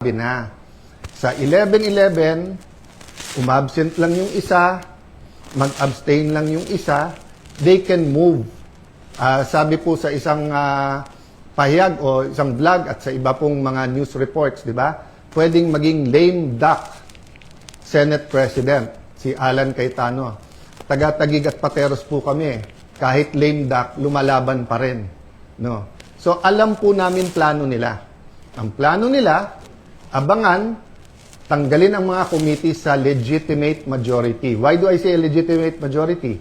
Sabi na, sa 11-11, umabsent lang yung isa, mag-abstain lang yung isa, they can move. Sabi po sa isang pahayag o isang vlog at sa iba pong mga news reports, di ba? Pwedeng maging lame duck Senate President, si Alan Cayetano. Taga-Taguig at Pateros po kami. Kahit lame duck, lumalaban pa rin. No? So, alam po namin plano nila. Ang plano nila, abangan, tanggalin ang mga committee sa legitimate majority. Why do I say legitimate majority?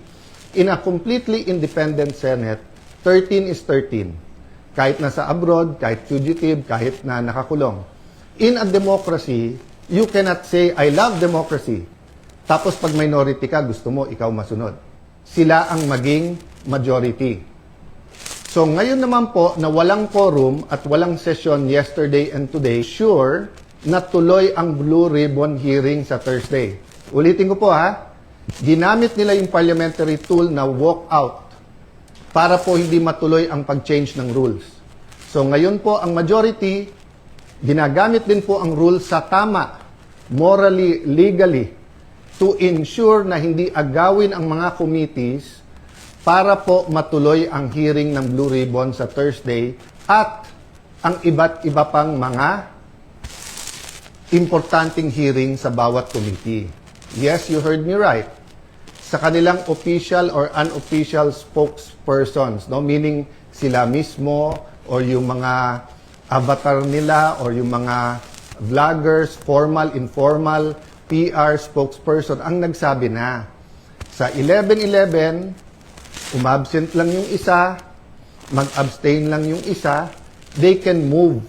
In a completely independent Senate, 13 is 13. Kahit nasa abroad, kahit fugitive, kahit na nakakulong. In a democracy, you cannot say, I love democracy. Tapos pag minority ka, gusto mo, ikaw masunod. Sila ang maging majority. So ngayon naman po na walang quorum at walang session yesterday and today, sure na tuloy ang Blue Ribbon hearing sa Thursday. Ulitin ko po ha, ginamit nila yung parliamentary tool na walk out para po hindi matuloy ang pag-change ng rules. So ngayon po ang majority, ginagamit din po ang rules sa tama, morally, legally, to ensure na hindi agawin ang mga committees para po matuloy ang hearing ng Blue Ribbon sa Thursday at ang iba't iba pang mga importanteng hearing sa bawat committee. Yes, you heard me right. Sa kanilang official or unofficial spokespersons, no? Meaning sila mismo or yung mga avatar nila or yung mga vloggers, formal, informal, PR spokesperson ang nagsabi na sa 11-11, umabsent lang yung isa, mag-abstain lang yung isa, they can move.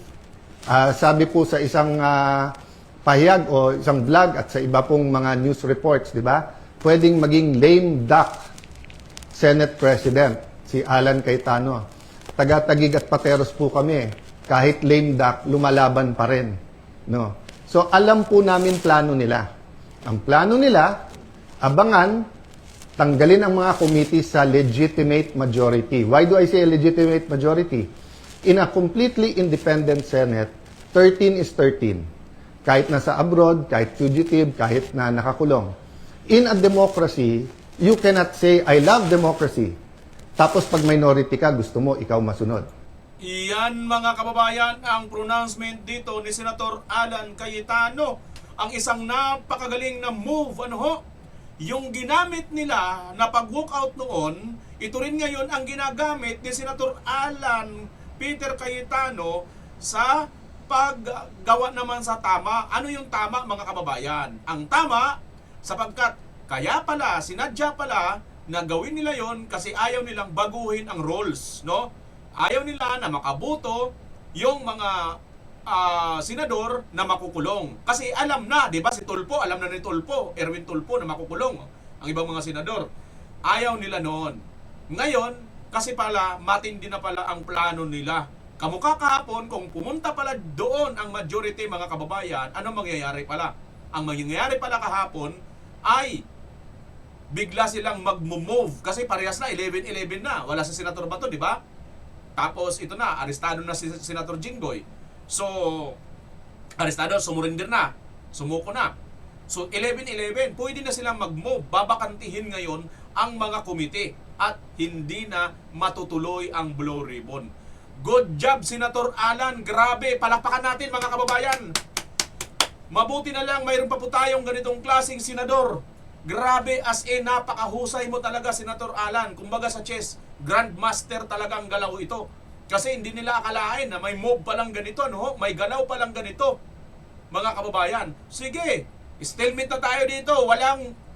Sabi po sa isang pahayag o isang vlog at sa iba pong mga news reports, di ba? Pwedeng maging lame duck Senate President, si Alan Cayetano. Taga-Taguig at Pateros po kami. Kahit lame duck, lumalaban pa rin. No? So, alam po namin plano nila. Ang plano nila, abangan, tanggalin ang mga committee sa legitimate majority. Why do I say legitimate majority? In a completely independent Senate, 13 is 13. Kahit nasa abroad, kahit fugitive, kahit na nakakulong. In a democracy, you cannot say, I love democracy. Tapos pag minority ka, gusto mo, ikaw masunod. Iyan mga kababayan ang pronouncement dito ni Senator Alan Cayetano. Ang isang napakagaling na move, yung ginamit nila na pag-walkout noon, ito rin ngayon ang ginagamit ni Senator Alan Peter Cayetano sa paggawa naman sa tama. Ano yung tama mga kababayan? Ang tama, sapagkat kaya pala, sinadya pala na gawin nila yon kasi ayaw nilang baguhin ang rules, no? Ayaw nila na makaboto yung mga senador na makukulong. Kasi alam na, di ba si Tulfo, alam na ni Tulfo, Erwin Tulfo na makukulong ang ibang mga senador. Ayaw nila noon. Ngayon, kasi pala, matindi na pala ang plano nila. Kamukha kahapon, kung pumunta pala doon ang majority mga kababayan, ano mangyayari pala? Ang mangyayari pala kahapon ay bigla silang mag-move kasi parehas na, 11-11 na. Wala si Senator Bato, di ba? Tapos ito na, arestado na si Senator Jinggoy. So, arestado, sumurinder na. Sumuko na. So, 11-11, pwede na silang mag-move. Babakantihin ngayon ang mga komite at hindi na matutuloy ang Blue Ribbon. Good job, Senator Alan. Grabe, palakpakan natin mga kababayan. Mabuti na lang, mayroon pa po tayong ganitong klaseng senador. Grabe, as in, napakahusay mo talaga, Senator Alan. Kumbaga sa chess, grandmaster talagang galaw ito. Kasi hindi nila akalain na may move palang ganito, no? May galaw palang ganito, mga kababayan. Sige, stalemate na tayo dito.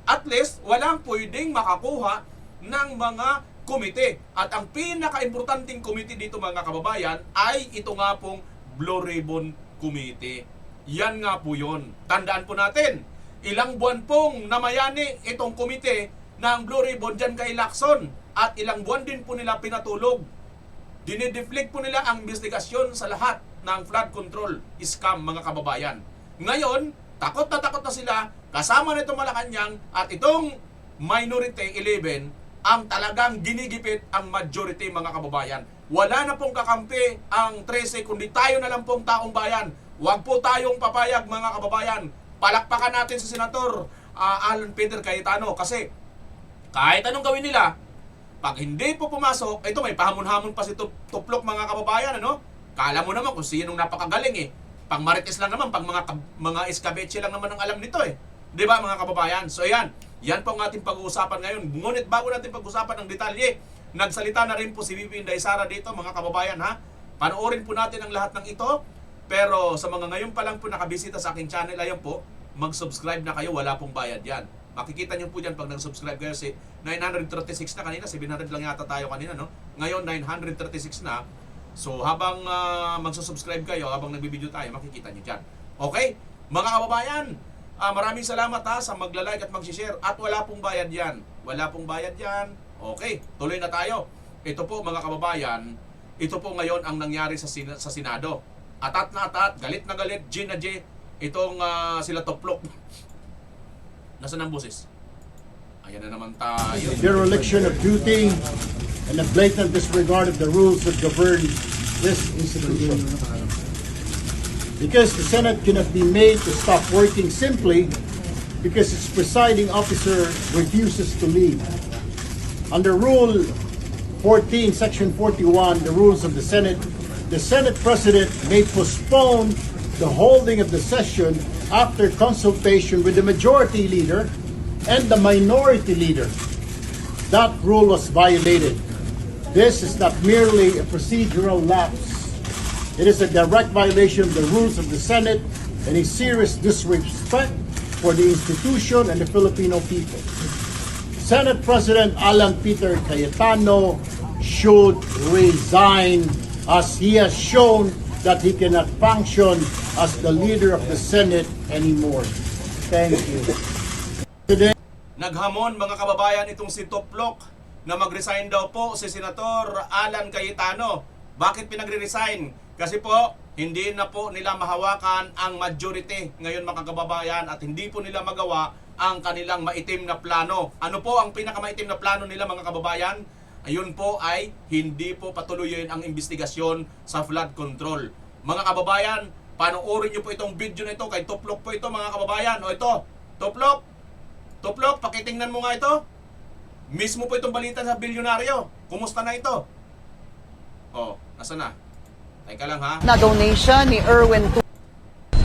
At least, walang pwedeng makakuha ng mga komite. At ang pinaka-importanting komite dito, mga kababayan, ay ito nga pong Blue Ribbon Committee. Yan nga po yun. Tandaan po natin, ilang buwan pong namayani itong komite ng Blue Ribbon dyan kay Lacson. At ilang buwan din po nila pinatulog. Dinideflect po nila ang investigasyon sa lahat ng flood control scam, mga kababayan. Ngayon, takot na sila kasama nitong Malacanang at itong minority 11 ang talagang ginigipit ang majority, mga kababayan. Wala na pong kakampi ang 13 kundi tayo na lang pong taong bayan Huwag po tayong papayag mga kababayan. Palakpakan natin si Senator Alan Peter Cayetano kasi kahit anong gawin nila, pag hindi po pumasok, ito may pahamon-hamon pa si Tuplok mga kababayan, ano? Kala mo naman kung sinong napakagaling eh. Pang marites lang naman, pag mga escabeche lang naman ang alam nito eh. 'Di ba mga kababayan? So yan po ang ating pag-uusapan ngayon. Ngunit bago natin pag-usapan ng detalye, nagsalita na rin po si VP Inday Sara dito mga kababayan ha. Panoorin po natin ang lahat ng ito. Pero sa mga ngayon pa lang po nakabisita sa aking channel, ayan po, mag-subscribe na kayo, wala pong bayad yan. Makikita nyo po dyan pag nag-subscribe kayo, 936 na kanina, 700 lang yata tayo kanina, no? Ngayon, 936 na. So, habang magsusubscribe kayo, habang nagbibideo tayo, makikita nyo dyan. Okay? Mga kababayan, maraming salamat ha sa magla-like at mag-share. At wala pong bayad yan. Wala pong bayad yan. Okay, tuloy na tayo. Ito po mga kababayan, ito po ngayon ang nangyari sa Senado. Atat na atat, galit na galit, G na G, itong sila Tuplok. Nasaan ang boses? Ayan na naman tayo. Dereliction of duty and a blatant disregard of the rules that govern this institution. Because the Senate cannot be made to stop working simply because its presiding officer refuses to leave. Under Rule 14, Section 41, the rules of the Senate President may postpone the holding of the session after consultation with the majority leader and the minority leader. That rule was violated. This is not merely a procedural lapse. It is a direct violation of the rules of the Senate and a serious disrespect for the institution and the Filipino people. Senate President Alan Peter Cayetano should resign as he has shown that he cannot function as the leader of the Senate anymore. Thank you. Today, Naghamon mga kababayan itong si Tuplok na mag-resign daw po si Senator Alan Cayetano. Bakit pinagre-resign? Kasi po, hindi na po nila mahawakan ang majority ngayon mga kababayan at hindi po nila magawa ang kanilang maitim na plano. Ano po ang pinakamaitim na plano nila mga kababayan? Ayun po ay hindi po patuloyin ang investigasyon sa flood control. Mga kababayan, panoorin nyo po itong video na ito. Kay Tuplok po ito mga kababayan. O ito, Tuplok, pakitingnan mo nga ito. Mismo po itong balita sa bilyonaryo. Kumusta na ito? O, nasa na? Teka lang ha. Na donation ni Erwin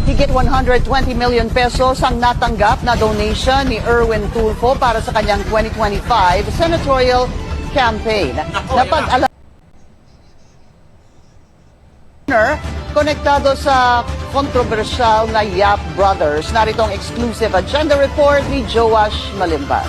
Higit 120 million pesos ang natanggap na donation ni Erwin Tulfo para sa kanyang 2025 senatorial campaign. Napag-alam konektado sa kontrobersyal na Yap Brothers. Narito ang exclusive agenda report ni Joash Malimban.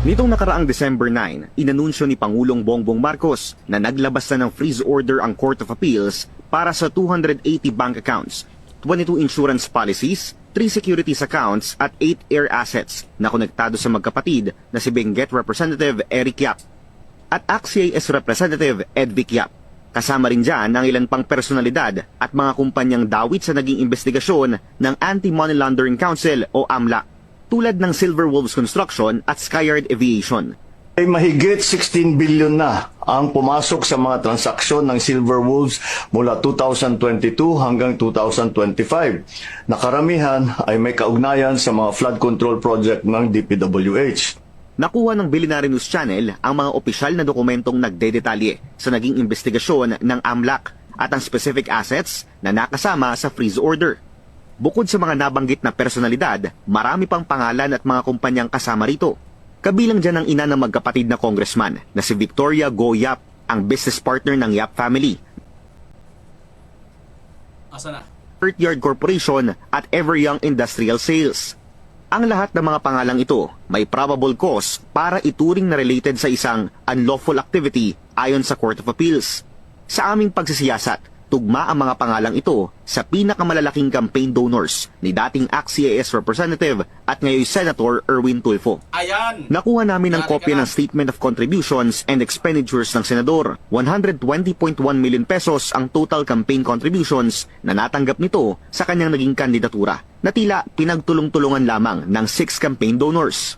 Nitong nakaraang December 9, inanunsyo ni Pangulong Bongbong Marcos na naglabas na ng freeze order ang Court of Appeals para sa 280 bank accounts, 22 insurance policies, 3 securities accounts at 8 air assets na konektado sa magkapatid na si Benguet Representative Eric Yap at ACT-CIS Representative Ed Vic Yap. Kasama rin dyan ang ilan pang personalidad at mga kumpanyang dawit sa naging investigasyon ng Anti-Money Laundering Council o AMLA, tulad ng Silver Wolves Construction at Skyard Aviation. Ay mahigit 16 billion na ang pumasok sa mga transaksyon ng Silver Wolves mula 2022 hanggang 2025. Nakaramihan ay may kaugnayan sa mga flood control project ng DPWH. Nakuha ng Billionaire News Channel ang mga opisyal na dokumentong nagdedetalye sa naging investigasyon ng AMLAC at ang specific assets na nakasama sa freeze order. Bukod sa mga nabanggit na personalidad, marami pang pangalan at mga kumpanyang kasama rito. Kabilang dyan ang ina ng magkapatid na congressman na si Victoria Go Yap, ang business partner ng Yap family. Asa na? Earthyard Corporation at Everyoung Industrial Sales. Ang lahat ng mga pangalang ito may probable cause para ituring na related sa isang unlawful activity ayon sa Court of Appeals. Sa aming pagsisiyasat, tugma ang mga pangalang ito sa pinakamalalaking campaign donors ni dating ACT-CIS Representative at ngayon Senator Erwin Tulfo. Ayan! Nakuha namin ang kopya ng Statement of Contributions and Expenditures ng Senador. 120.1 million pesos ang total campaign contributions na natanggap nito sa kanyang naging kandidatura, na tila pinagtulong-tulungan lamang ng 6 campaign donors.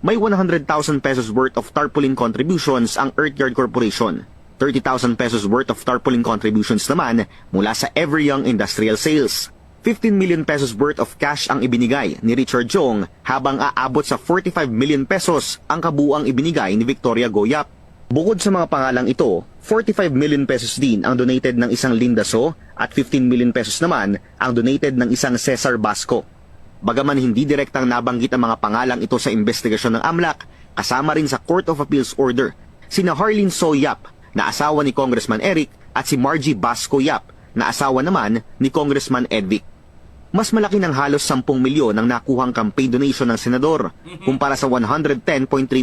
May 100,000 pesos worth of tarpaulin contributions ang Earthyard Corporation, 30,000 pesos worth of tarpaulin contributions naman mula sa Ever Young Industrial Sales. 15 million pesos worth of cash ang ibinigay ni Richard Jong habang aabot sa 45 million pesos ang kabuuang ibinigay ni Victoria Goyap. Bukod sa mga pangalang ito, 45 million pesos din ang donated ng isang Linda So at 15 million pesos naman ang donated ng isang Cesar Basco. Bagaman hindi direktang nabanggit ang mga pangalang ito sa investigasyon ng AMLAC, kasama rin sa Court of Appeals Order sina Harleen So Yap na asawa ni Congressman Eric at si Margie Basco Yap na asawa naman ni Congressman Edvic. Mas malaki ng halos 10 milyon ang nakuhang campaign donation ng senador kumpara sa 110.3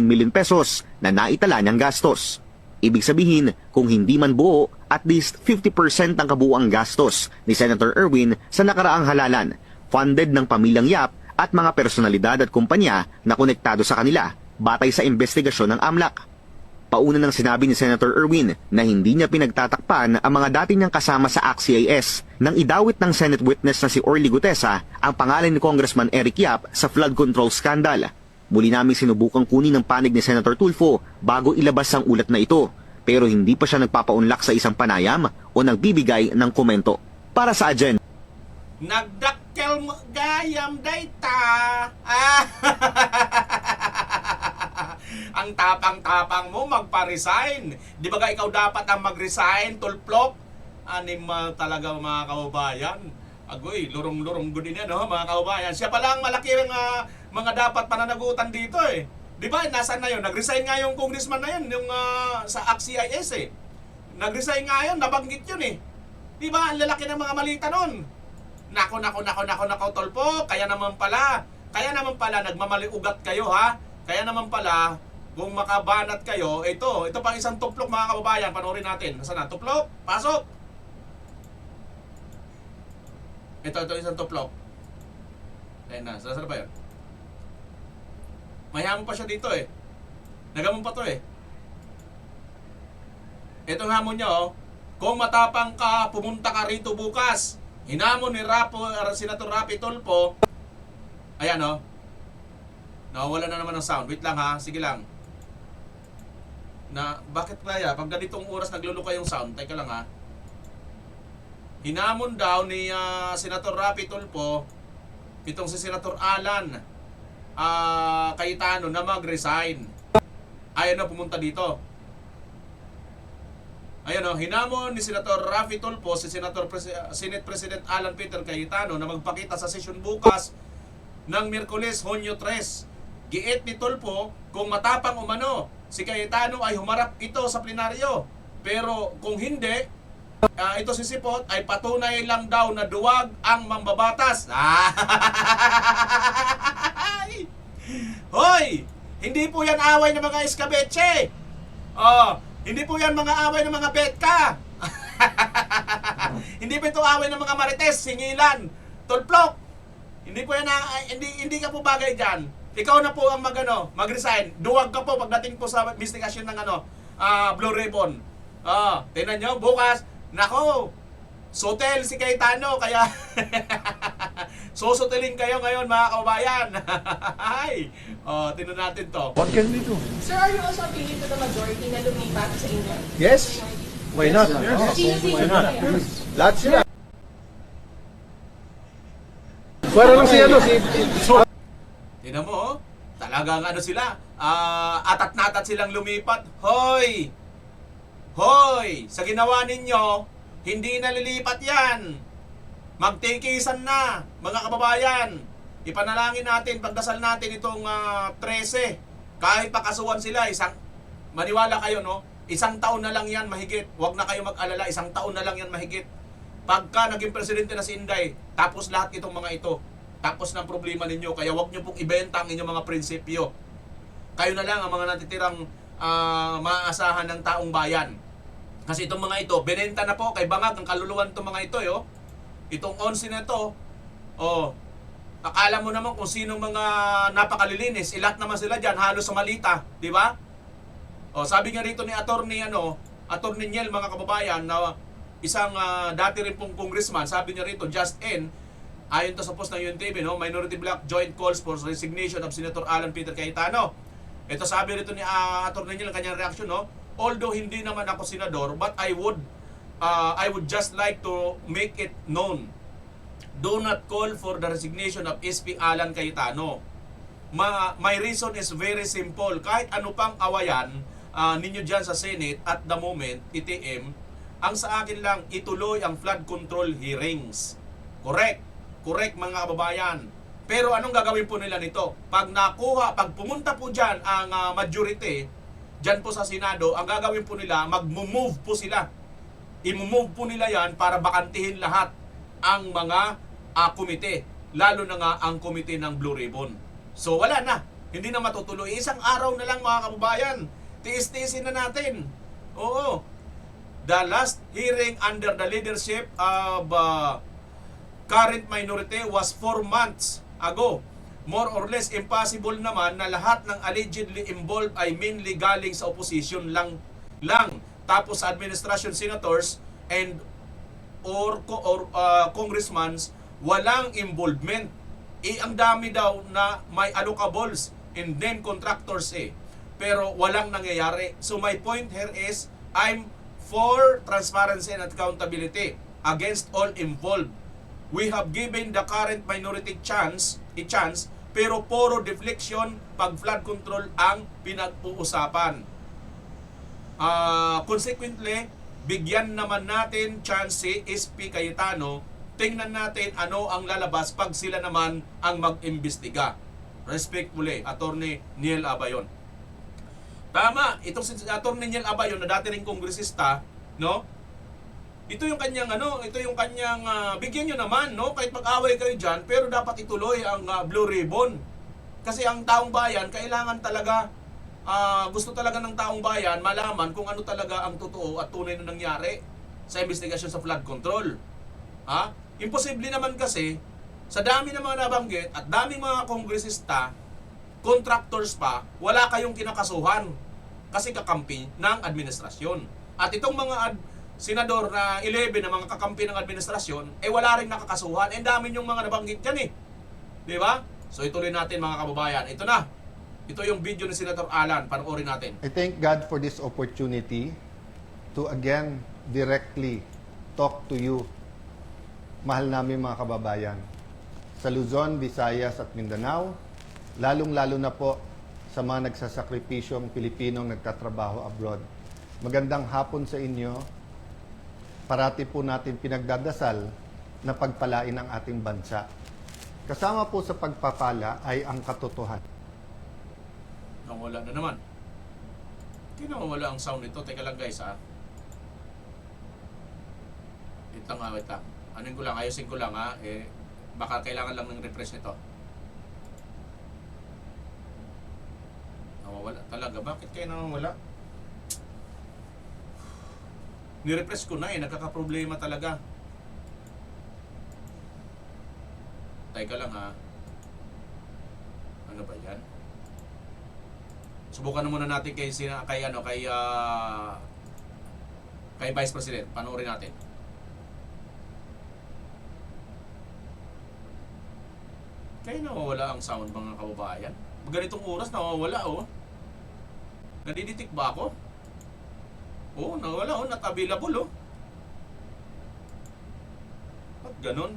million pesos na naitala niyang gastos. Ibig sabihin, kung hindi man buo, at least 50% ang kabuuang gastos ni Senator Erwin sa nakaraang halalan, funded ng pamilyang Yap at mga personalidad at kumpanya na konektado sa kanila, batay sa investigasyon ng AMLAC. Pauna nang sinabi ni Senator Erwin na hindi niya pinagtatakpan ang mga dati niyang kasama sa ACT-CIS nang idawit ng Senate witness na si Orly Gutesa ang pangalan ni Congressman Eric Yap sa flood control scandal. Muli namin sinubukang kunin ang panig ni Senator Tulfo bago ilabas ang ulat na ito, pero hindi pa siya nagpapaunlak sa isang panayam o nagbibigay ng komento. Para sa agenda, Nagdakkel mo gayam dayta. Ang tapang-tapang mo magpa-resign. Di ba ikaw dapat ang mag-resign, tulplok? Anima talaga mga kababayan. Agoy, lurong-lurong din yan, no, mga kababayan. Siya pala ang malaki mga dapat pananagutan dito eh. Di ba, nasaan na yun? Nag-resign nga yung congressman na yun, yung sa ACT-CIS eh. Nag-resign nga yun, nabanggit yun eh. Di ba, ang lalaki ng mga malita nun. Nako, tolpo. Kaya naman pala, nagmamaliugat kayo ha. Kaya naman pala, kung makabanat kayo, ito pang isang tuplok mga kababayan, panoorin natin. Nasaan na? Tuplok, pasok! Ito isang tuplok. Ayan na, saan ba yun? Mayamon pa siya dito eh. Nagamon pa to eh. Itong hamon niya oh, kung matapang ka, pumunta ka rito bukas. Hinamon ni Senator Rapi Tulfo. Ayan oh. Nawawala na naman ng sound. Wait lang ha, sige lang. Bakit kaya? Pag ganitong oras nagluluka yung sound, teka lang ha. Hinamon daw ni Senator Rapi Tulfo itong si Senator Alan Cayetano na mag-resign. Ayan na, pumunta dito. Ayan o, hinamon ni Senator Rapi Tulfo si Senate President Alan Peter Cayetano na magpakita sa sesyon bukas ng Miyerkules, Hunyo 3. Giit ni Tulfo kung matapang umano si Cayetano ay humarap ito sa plenaryo. Pero kung hindi, ito si Sipot ay patunay lang daw na duwag ang mambabatas. Hoy! Hindi po yan away ng mga iskabetche. Hindi po yan mga away ng mga betka. Hindi po ito away ng mga marites, singilan, tulplok. Hindi po yan, hindi ka po bagay dyan. Ikaw na po ang mag-resign. Duwag ka po pagdating po sa investigasyon ng Blue Ribbon. Tingnan nyo, bukas, nako, sotel si Cayetano, kaya susutelin kayo ngayon mga kababayan. Tingnan natin to. What can we do? Sir, are you also appealing to the majority na lumipat sa inyo? Yes. Why not? Why not? Lahat sila. Pero lang si Tingnan mo, talagang sila, atat na atat silang lumipat. Hoy! Sa ginawa ninyo, hindi nalilipat yan. Magtikisan na, mga kababayan. Ipanalangin natin, pagdasal natin itong 13. Kahit pakasuhan sila, maniwala kayo, no? Isang taon na lang yan mahigit. Huwag na kayo mag-alala, isang taon na lang yan mahigit. Pagka naging presidente na si Inday, tapos lahat itong mga ito. Tapos ng problema ninyo, kaya huwag nyo pong ibenta ang inyong mga prinsipyo. Kayo na lang ang mga natitirang maaasahan ng taong bayan. Kasi itong mga ito, binenta na po kay Bangag ang kaluluwan itong mga ito, yo. Itong 11 na ito, akala mo naman kung sino mga napakalilinis, ilat naman sila dyan, halos sa malita, di ba? Sabi nga rito ni Attorney Niel, mga kababayan, na isang dati rin pong congressman, sabi niya rito, just in, ayon to sa post ng UNTV, no, Minority Bloc joint calls for resignation of Senator Alan Peter Cayetano. Ito sabi rito ni Attorney Niel, ang kanyang reaksyon, no, although hindi naman ako senador, but I would just like to make it known. Do not call for the resignation of SP Alan Cayetano. My reason is very simple. Kahit ano pang awayan ninyo dyan sa Senate at the moment, ITM, ang sa akin lang, ituloy ang flood control hearings. Correct. Correct mga kababayan. Pero anong gagawin po nila nito? Pag pumunta po dyan ang majority, dyan po sa Senado, ang gagawin po nila, mag-move po sila. I-move po nila yan para bakantihin lahat ang mga komite. Lalo na nga ang komite ng Blue Ribbon. So wala na. Hindi na matutuloy. Isang araw na lang mga kababayan. Tiis-tiisin na natin. Oo. The last hearing under the leadership of current minority was 4 months ago. More or less impossible naman na lahat ng allegedly involved ay mainly galing sa opposition lang. Tapos sa administration senators and or congressmen walang involvement. Ang dami daw na may allocables and then contractors pero walang nangyayari. So my point here is I'm for transparency and accountability against all involved. We have given the current minority a chance, pero puro deflection pag flood control ang pinag-uusapan. Consequently, bigyan naman natin chance si SP Cayetano. Tingnan natin ano ang lalabas pag sila naman ang mag-imbestiga. Respectfully, Attorney Niel Abayon. Tama, itong si Attorney Niel Abayon na dati ring kongresista, no? Ito yung kanyang bigyan nyo naman, no? Kahit mag-away kayo dyan, pero dapat ituloy ang Blue Ribbon. Kasi ang taong bayan, kailangan talaga, gusto talaga ng taong bayan malaman kung ano talaga ang totoo at tunay na nangyari sa investigasyon sa flood control. Imposible naman kasi, sa dami ng mga nabanggit at daming mga kongresista, contractors pa, wala kayong kinakasuhan kasi kakampi ng administrasyon. At itong mga senador na 11 na mga kakampi ng administrasyon, wala rin nakakasuhan. Dami yung mga nabanggit yan Di ba? So ituloy natin mga kababayan. Ito na. Ito yung video ni Senator Alan. Panoorin natin. I thank God for this opportunity to again directly talk to you, mahal namin mga kababayan, sa Luzon, Visayas at Mindanao, lalong-lalo na po sa mga nagsasakripisyong Pilipinong nagtatrabaho abroad. Magandang hapon sa inyo. Parati po natin pinagdadasal na pagpalain ang ating bansa. Kasama po sa pagpapala ay ang katotohanan. Nawala na naman. Hindi nawala ang sound nito. Teka lang guys Wait lang. Anuin ko lang, ayusin ko lang baka kailangan lang ng refresh nito. Nawawala talaga. Bakit kayo nawawala? Ni-refresh ko na nagkakaproblema talaga. Teka lang Ano ba yan? Subukan na muna natin kay Vice President. Panoorin natin. Kaya nawawala ang sound mga kababayan. Ganitong oras nawawala Nadiditik ba ako? Nawala not available Ba't ganun?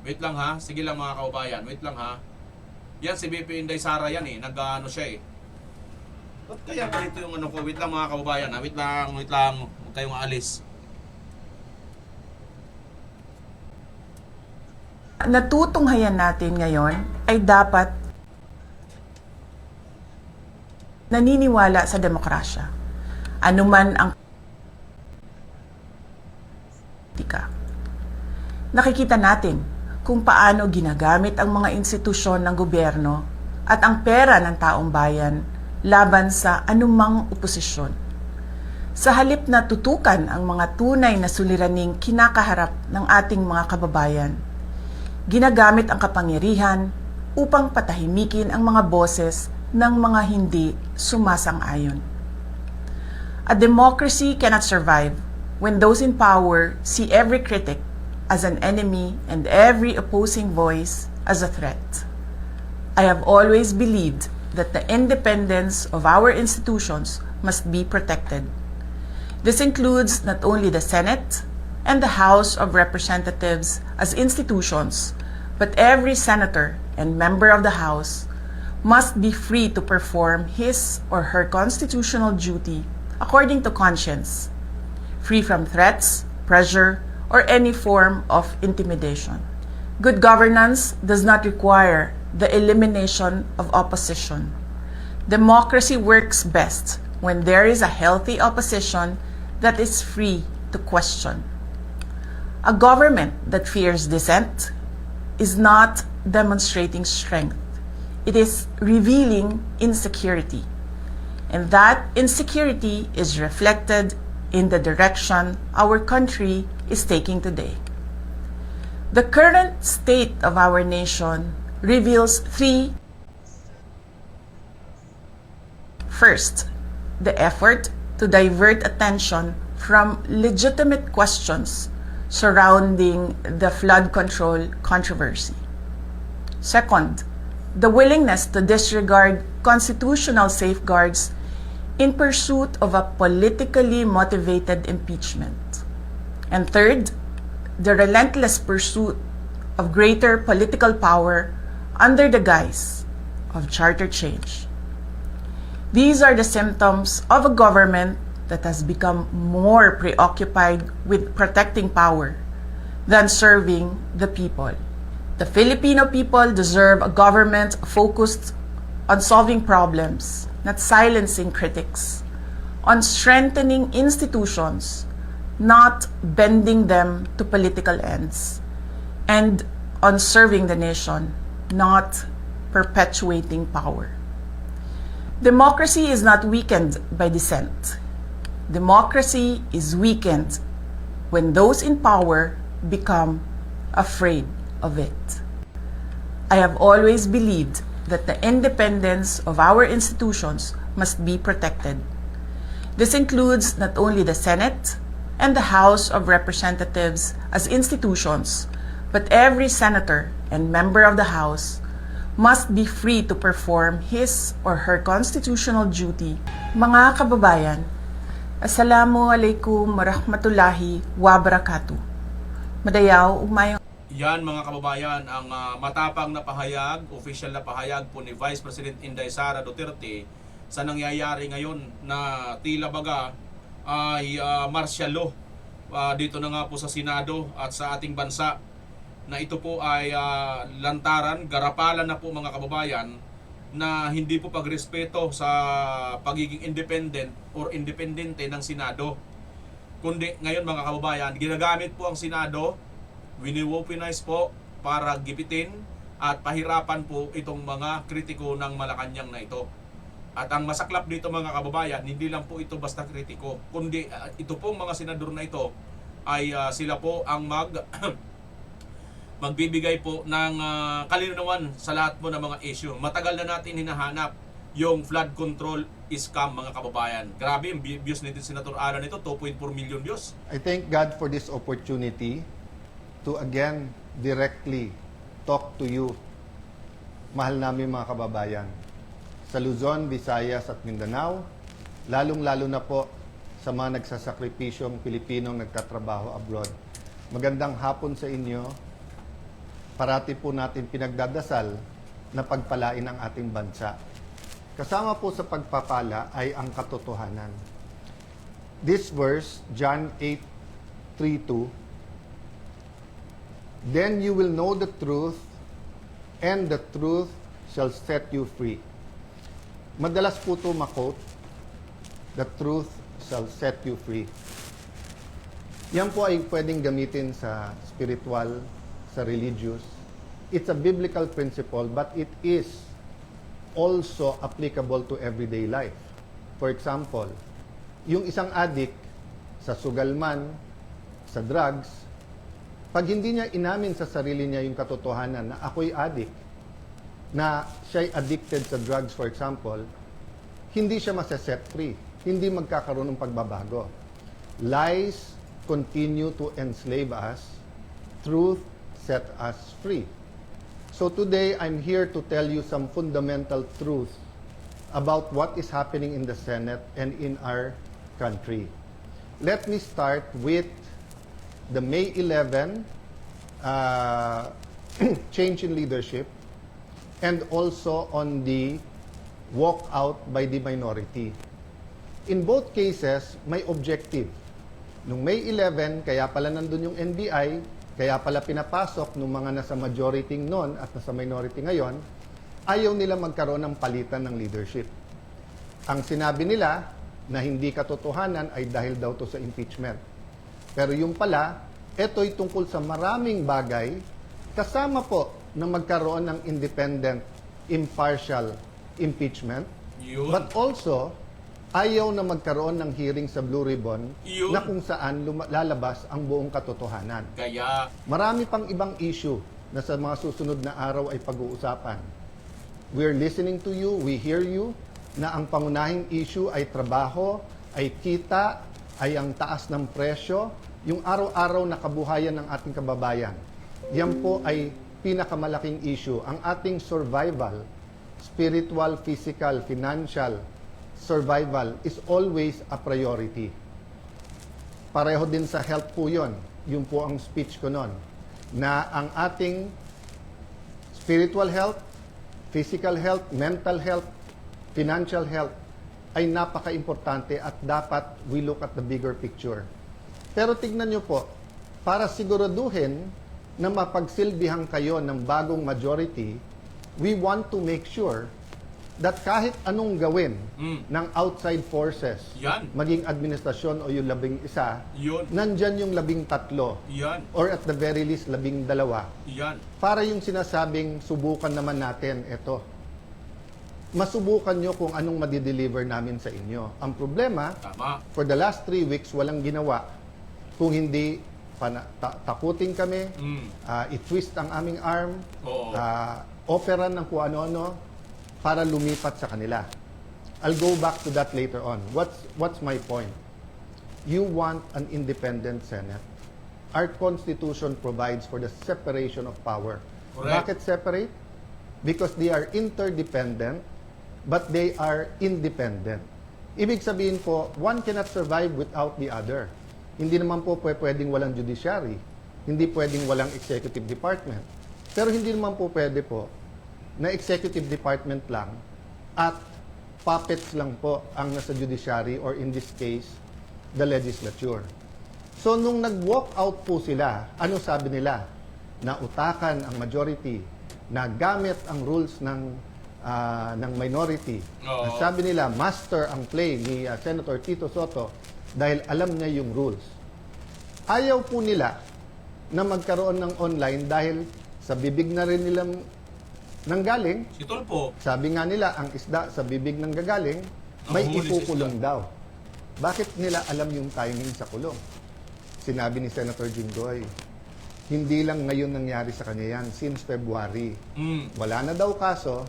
Wait lang sige lang mga kababayan. Wait lang Yan si BP Inday Sara yan nag-ano siya Ba't kaya ganito yung ko? Wait lang mga kababayan Wait lang. Huwag kayong aalis. Natutunghayan natin ngayon ay dapat naniniwala sa demokrasya. Anuman ang politika. Nakikita natin kung paano ginagamit ang mga institusyon ng gobyerno at ang pera ng taong bayan laban sa anumang oposisyon. Sa halip na tutukan ang mga tunay na suliraning kinakaharap ng ating mga kababayan, ginagamit ang kapangyarihan upang patahimikin ang mga boses ng mga hindi sumasang-ayon. A democracy cannot survive when those in power see every critic as an enemy and every opposing voice as a threat. I have always believed that the independence of our institutions must be protected. This includes not only the Senate and the House of Representatives as institutions, but every senator and member of the House must be free to perform his or her constitutional duty according to conscience, free from threats, pressure, or any form of intimidation. Good governance does not require the elimination of opposition. Democracy works best when there is a healthy opposition that is free to question. A government that fears dissent is not demonstrating strength. It is revealing insecurity. And that insecurity is reflected in the direction our country is taking today. The current state of our nation reveals three. First, the effort to divert attention from legitimate questions surrounding the flood control controversy. Second, the willingness to disregard constitutional safeguards in pursuit of a politically motivated impeachment. And third, the relentless pursuit of greater political power under the guise of charter change. These are the symptoms of a government that has become more preoccupied with protecting power than serving the people. The Filipino people deserve a government focused on solving problems, not silencing critics, on strengthening institutions, not bending them to political ends, and on serving the nation, not perpetuating power. Democracy is not weakened by dissent. Democracy is weakened when those in power become afraid of it. I have always believed that the independence of our institutions must be protected. This includes not only the Senate and the House of Representatives as institutions, but every senator and member of the House must be free to perform his or her constitutional duty. Mga kababayan, Assalamualaikum warahmatullahi wabarakatuh. Madayaw, umayong Yan mga kababayan ang matapang na pahayag, official na pahayag po ni Vice President Inday Sara Duterte sa nangyayari ngayon na tila baga ay martial law dito na nga po sa Senado at sa ating bansa, na ito po ay lantaran, garapalan na po mga kababayan na hindi po pagrespeto sa pagiging independent or independente ng Senado. Kundi ngayon mga kababayan, ginagamit po ang Senado, wini-weaponize po para gipitin at pahirapan po itong mga kritiko ng Malacanang na ito. At ang masaklap dito mga kababayan, hindi lang po ito basta kritiko, kundi ito pong mga senador na ito ay sila po ang magbibigay po ng kalinawan sa lahat po ng mga issue. Matagal na natin hinahanap yung flood control scam mga kababayan. Grabe yung views nito Senator Alan ito, 2.4 million views. I thank God for this opportunity to again directly talk to you, mahal namin mga kababayan, sa Luzon, Visayas at Mindanao, lalong-lalo na po sa mga nagsasakripisyong Pilipinong nagtatrabaho abroad. Magandang hapon sa inyo. Parati po natin pinagdadasal na pagpalain ang ating bansa. Kasama po sa pagpapala ay ang katotohanan. This verse, John 8:32, "Then you will know the truth, and the truth shall set you free." Madalas po ito makot, "The truth shall set you free." Yan po ay pwedeng gamitin sa spiritual, sa religious. It's a biblical principle, but it is also applicable to everyday life. For example, yung isang addict sa sugalman, sa drugs, pag hindi niya inamin sa sarili niya yung katotohanan na ako'y addict, na siya'y addicted sa drugs, for example, hindi siya masaset free. Hindi magkakaroon ng pagbabago. Lies continue to enslave us. Truth set us free. So today, I'm here to tell you some fundamental truths about what is happening in the Senate and in our country. Let me start with the May 11 change in leadership and also on the walkout by the minority. In both cases, may objective. Nung May 11, kaya pala nandun yung NBI, kaya pala pinapasok ng mga nasa majority noon at nasa minority ngayon, ayaw nila magkaroon ng palitan ng leadership. Ang sinabi nila na hindi katotohanan ay dahil daw to sa impeachment. Pero yung pala, ito'y tungkol sa maraming bagay, kasama po na magkaroon ng independent, impartial impeachment, Yun. but also, ayaw na magkaroon ng hearing sa Blue Ribbon Yun. na kung saan lalabas ang buong katotohanan. Kaya, Marami pang ibang issue na sa mga susunod na araw ay pag-uusapan. We're listening to you, we hear you, na ang pangunahing issue ay trabaho, ay kita, ay ang taas ng presyo, yung araw-araw na kabuhayan ng ating kababayan. Yan po ay pinakamalaking issue. Ang ating survival, spiritual, physical, financial survival is always a priority. Pareho din sa health po yun. Yun po ang speech ko nun. Na ang ating spiritual health, physical health, mental health, financial health ay napaka-importante at dapat we look at the bigger picture. Pero tignan nyo po, para siguraduhin na mapagsilbihan kayo ng bagong majority, we want to make sure that kahit anong gawin ng outside forces, Yan. maging administrasyon o yung 11, Yun. nandyan yung 13, yan, or at the very least 12, yan. para yung sinasabing subukan naman natin ito. Masubukan nyo kung anong madideliver namin sa inyo. Ang problema, Tama. for the last 3 weeks, walang ginawa kung hindi takutin kami, i-twist ang aming arm, Oo. operan ng kung ano-ano para lumipat sa kanila. I'll go back to that later on. What's my point? You want an independent Senate. Our Constitution provides for the separation of power. Correct. Bakit separate? Because they are interdependent, but they are independent. Ibig sabihin po, one cannot survive without the other. Hindi naman po pwedeng walang judiciary. Hindi pwedeng walang executive department. Pero hindi naman po pwede po na executive department lang at puppets lang po ang nasa judiciary or in this case, the legislature. So nung nag-walk out po sila, ano sabi nila? Na utakan ang majority, na gamit ang rules ng minority. Oo. Na sabi nila, master ang play ni Senator Tito Soto dahil alam niya yung rules. Ayaw po nila na magkaroon ng online dahil sa bibig na rin nilang nanggaling. Si Tulfo, Sabi nga nila, ang isda sa bibig ng gagaling, may Nahuhuli sa ipukulong daw. Bakit nila alam yung timing sa kulong? Sinabi ni Senator Jinggoy, hindi lang ngayon nangyari sa kanya yan, since February. Wala na daw kaso,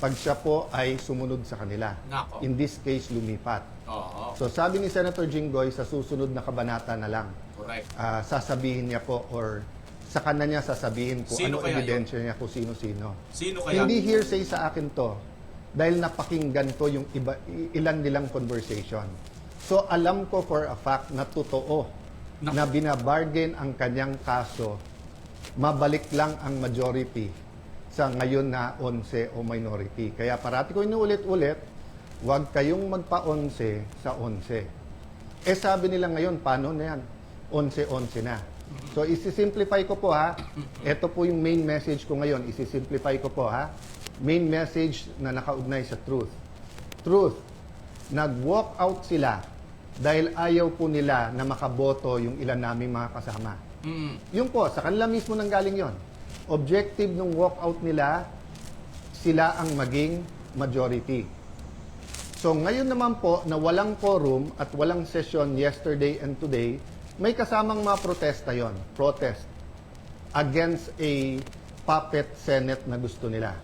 pag siya po ay sumunod sa kanila. Nako. In this case, lumipat. oo, So sabi ni Senator Jinggoy, sa susunod na kabanata na lang, correct. sasabihin niya po or sa kanya niya sasabihin kung Sino ano kaya ebidensya niya kung sino-sino. Sino kaya? Hindi hearsay sa akin to dahil napakinggan ko yung ilan nilang conversation. So alam ko for a fact na totoo na binabargain ang kanyang kaso, mabalik lang ang majority sa ngayon na 11 o minority. Kaya parati ko inuulit-ulit, huwag kayong magpa-11 sa 11. Eh sabi nila ngayon, paano na yan? 11-11 na. So isi-simplify ko po ha. Ito po yung main message ko ngayon. Isi-simplify ko po ha. Main message na nakaugnay sa truth. Truth. Nag-walk out sila dahil ayaw po nila na makaboto yung ilan naming mga kasama. Yung po, sa kanila mismo nanggaling yon. Objective ng walkout nila, sila ang maging majority. So ngayon naman po na walang quorum at walang session yesterday and today, may kasamang mga protesta yon, protest against a puppet Senate na gusto nila.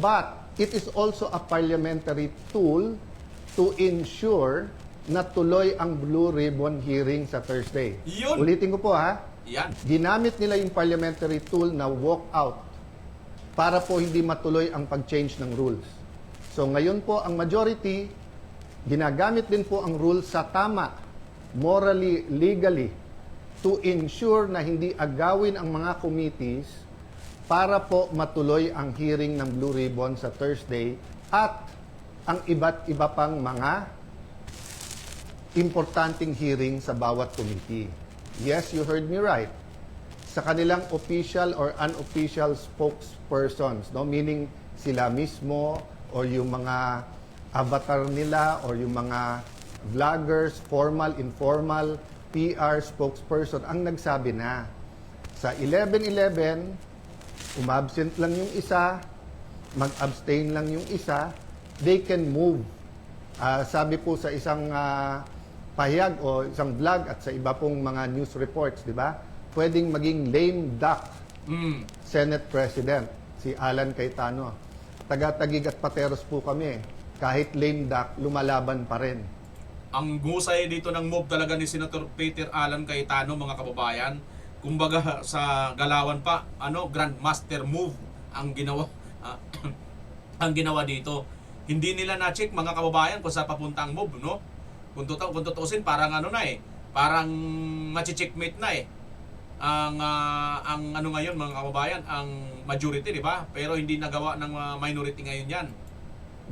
But it is also a parliamentary tool to ensure na tuloy ang Blue Ribbon hearing sa Thursday. Yun. Ulitin ko po ha. Yan. Ginamit nila yung parliamentary tool na walk out para po hindi matuloy ang pag-change ng rules. So ngayon po ang majority, ginagamit din po ang rules sa tama, morally, legally, to ensure na hindi agawin ang mga committees para po matuloy ang hearing ng Blue Ribbon sa Thursday at ang iba't iba pang mga importanteng hearing sa bawat committee. Yes, you heard me right. Sa kanilang official or unofficial spokespersons, no? Meaning sila mismo or yung mga avatar nila or yung mga vloggers, formal, informal, PR spokesperson ang nagsabi na sa 11-11, umabsent lang yung isa, mag-abstain lang yung isa, they can move. Sabi po sa isang pahayag o isang vlog at sa iba pong mga news reports, di ba? Pwedeng maging lame duck Senate President, si Alan Cayetano. Taga-Tagig at Pateros po kami. Kahit lame duck, lumalaban pa rin. Ang gusay dito ng move talaga ni Senator Peter Alan Cayetano, mga kababayan. Kumbaga sa galawan pa, grandmaster move ang ginawa ang ginawa dito. Hindi nila na-check, mga kababayan, kung saan papunta ang move, no? Kung tutuusin, parang parang machi-checkmate na ang ngayon, mga kababayan, ang majority, di ba? Pero hindi nagawa ng minority ngayon yan.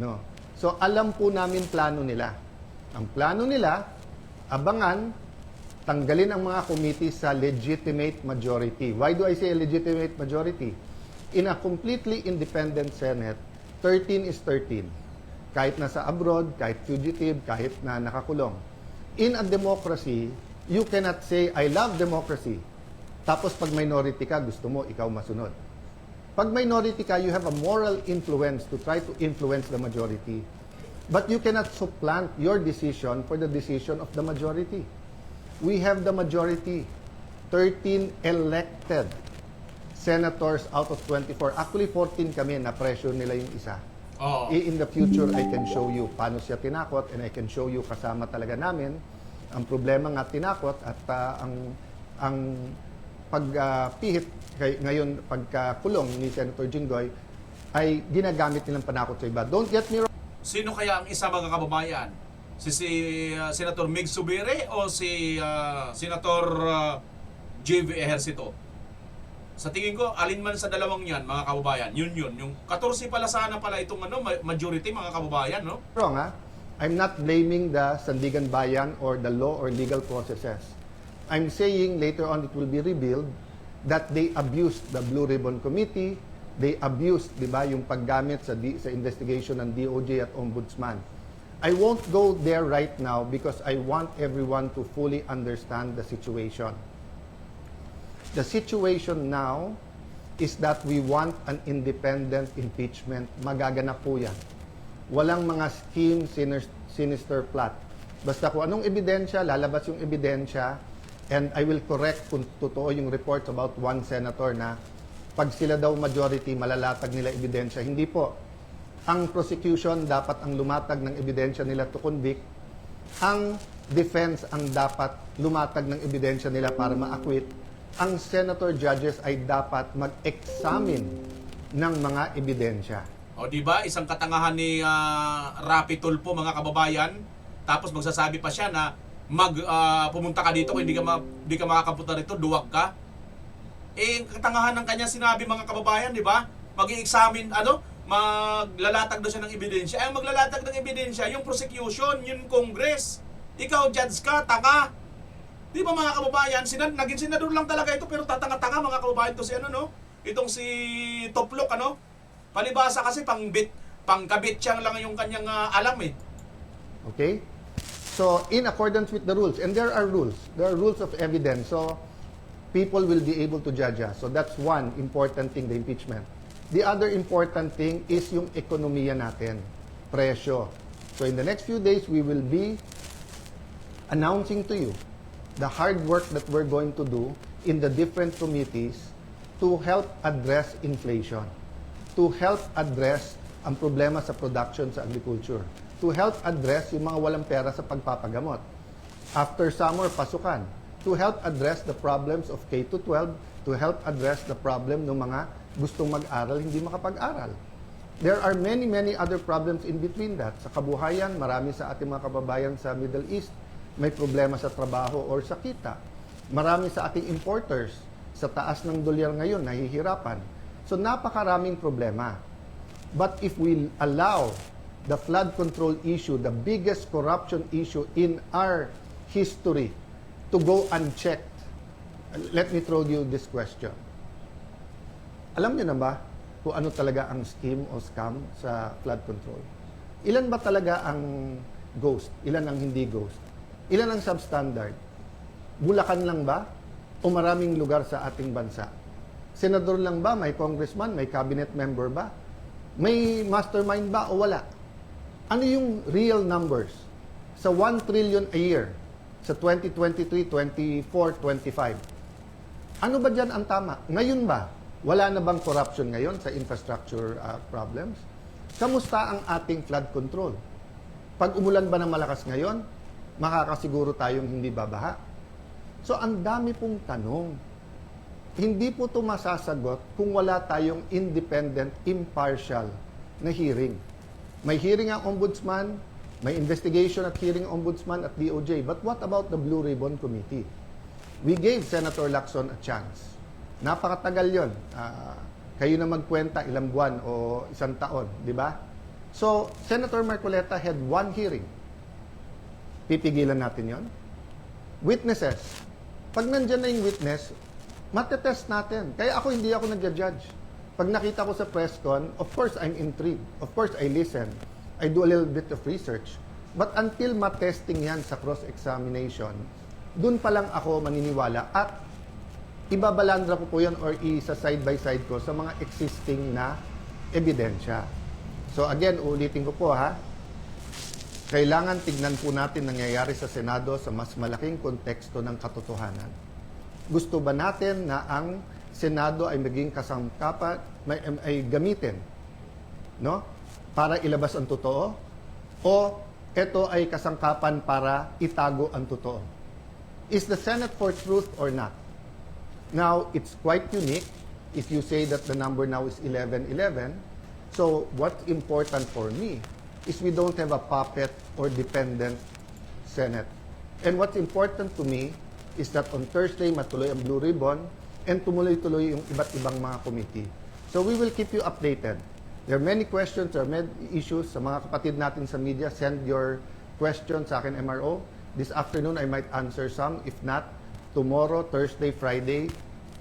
No. So alam po namin plano nila. Ang plano nila, abangan, tanggalin ang mga committee sa legitimate majority. Why do I say legitimate majority? In a completely independent Senate, 13 is 13. Kahit nasa abroad, kahit fugitive, kahit na nakakulong. In a democracy, you cannot say, I love democracy. Tapos pag minority ka, gusto mo, ikaw masunod. Pag minority ka, you have a moral influence to try to influence the majority. But you cannot supplant your decision for the decision of the majority. We have the majority. 13 elected senators out of 24. Actually, 14 kami na pressure nila yung isa. Oo. In the future, I can show you paano siya tinakot and I can show you kasama talaga namin. Ang problema nga tinakot at ang pagpihit ngayon pagkakulong ni Senator Jinggoy ay ginagamit nilang panakot sa iba. Don't get me wrong. Sino kaya ang isa, mga kababayan? Si Senator Mig Zubiri o si Senator JV Ejercito? Sa tingin ko, alin man sa dalawang yan, mga kababayan, yun. Yung 14 pala sana pala itong majority, mga kababayan, no? Wrong, ha? I'm not blaming the Sandigan Bayan or the law or legal processes. I'm saying later on it will be revealed that they abused the Blue Ribbon Committee, they abused, di ba, yung paggamit sa investigation ng DOJ at Ombudsman. I won't go there right now because I want everyone to fully understand the situation. The situation now is that we want an independent impeachment. Magaganap po yan. Walang mga scheme, sinister plot. Basta kung anong ebidensya, lalabas yung ebidensya, and I will correct kung totoo yung reports about one senator na pag sila daw majority, malalatag nila ebidensya. Hindi po. Ang prosecution dapat ang lumatag ng ebidensya nila to convict. Ang defense ang dapat lumatag ng ebidensya nila para ma-acquit. Ang senator judges ay dapat mag-examine ng mga ebidensya. O di ba, isang katangahan ni Rapi Tulfo, mga kababayan, tapos magsasabi pa siya na pumunta ka dito kung hindi ka makakapunta rito, duwag ka. Katangahan ng kanya sinabi, mga kababayan, di ba? Mag-i-examine, maglalatag daw siya ng ebidensya. Ang maglalatag ng ebidensya, yung prosecution, yung Congress. Ikaw, judge ka, tanga. Di ba, mga kababayan, naging senador lang talaga ito, pero tatanga-tanga, mga kababayan, to si itong si Toplok, palibasa kasi pangkabit siyang lang yung kanyang alam Okay? So, in accordance with the rules, and there are rules of evidence, so people will be able to judge us. So that's one important thing, the impeachment. The other important thing is yung ekonomiya natin, presyo. So in the next few days, we will be announcing to you the hard work that we're going to do in the different committees to help address inflation, to help address ang problema sa production sa agriculture, to help address yung mga walang pera sa pagpapagamot. After summer, pasukan. To help address the problems of K-12, to help address the problem ng mga gustong mag-aral, hindi makapag-aral. There are many, many other problems in between that. Sa kabuhayan, marami sa ating mga kababayan sa Middle East may problema sa trabaho or sa kita. Marami sa ating importers sa taas ng dolyar ngayon nahihirapan. So napakaraming problema. But if we allow the flood control issue, the biggest corruption issue in our history, to go unchecked, let me throw you this question. Alam niyo na ba kung ano talaga ang scheme o scam sa flood control? Ilan ba talaga ang ghost? Ilan ang hindi ghost? Ilan ang substandard? Bulacan lang ba? O maraming lugar sa ating bansa? Senador lang ba? May congressman? May cabinet member ba? May mastermind ba o wala? Ano yung real numbers? Sa 1 trillion a year, sa 2023, 24, 25. Ano ba dyan ang tama? Ngayon ba? Wala na bang corruption ngayon sa infrastructure problems? Kamusta ang ating flood control? Pag umulan ba ng malakas ngayon, makakasiguro tayong hindi babaha? So, ang dami pong tanong. Hindi po ito masasagot kung wala tayong independent, impartial na hearing. May hearing ang ombudsman, may investigation at hearing ombudsman at DOJ. But what about the Blue Ribbon Committee? We gave Senator Lacson a chance. Napakatagal yon. Kayo na magkwenta ilang buwan o isang taon, di ba? So, Senator Marcoleta had one hearing. Pipigilan natin yon. Witnesses. Pag nandyan na yung witness, matetest natin. Kaya hindi ako nagja-judge. Pag nakita ko sa press con, of course, I'm intrigued. Of course, I listen. I do a little bit of research. But until matesting yan sa cross-examination, dun pa lang ako maniniwala at ibabalandra ko po yan or isa side by side ko sa mga existing na ebidensya. So again, ulitin ko po ha, kailangan tignan po natin nangyayari sa Senado sa mas malaking konteksto ng katotohanan. Gusto ba natin na ang Senado ay maging kasangkapan, ay gamitin, no? Para ilabas ang totoo? O ito ay kasangkapan para itago ang totoo? Is the Senate for truth or not? Now, it's quite unique if you say that the number now is 11-11. So, what's important for me is we don't have a puppet or dependent Senate. And what's important to me is that on Thursday, matuloy ang Blue Ribbon and tumuloy-tuloy yung iba't ibang mga committee. So, we will keep you updated. There are many questions, there are many issues. Sa mga kapatid natin sa media, send your questions sa akin, MRO. This afternoon, I might answer some. If not, tomorrow, Thursday, Friday,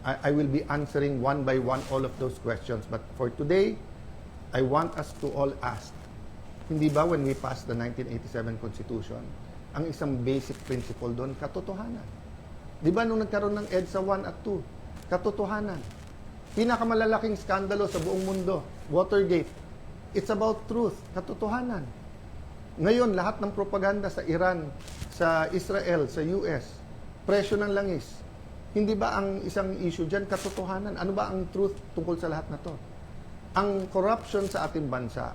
I will be answering one by one all of those questions. But for today, I want us to all ask, hindi ba when we passed the 1987 Constitution, ang isang basic principle doon, katotohanan. Di ba nung nagkaroon ng EDSA 1 at 2, katotohanan. Pinakamalalaking skandalo sa buong mundo, Watergate. It's about truth, katotohanan. Ngayon, lahat ng propaganda sa Iran, sa Israel, sa US, presyo ng langis. Hindi ba ang isang issue dyan, katotohanan? Ano ba ang truth tungkol sa lahat na to? Ang corruption sa ating bansa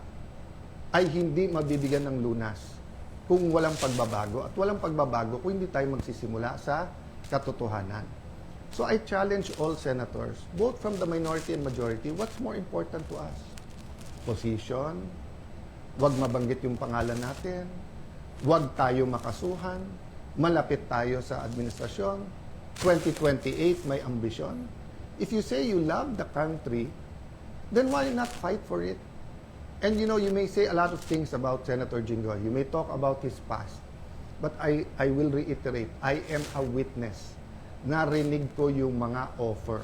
ay hindi mabibigyan ng lunas kung walang pagbabago. At walang pagbabago kung hindi tayo magsisimula sa katotohanan. So I challenge all senators, both from the minority and majority, what's more important to us? Position, wag mabanggit yung pangalan natin, wag tayo makasuhan, malapit tayo sa administrasyon, 2028 may ambisyon. If you say you love the country, then why not fight for it? And you know, you may say a lot of things about Senator Jinggoy. You may talk about his past. But I will reiterate, I am a witness. Narinig ko yung mga offer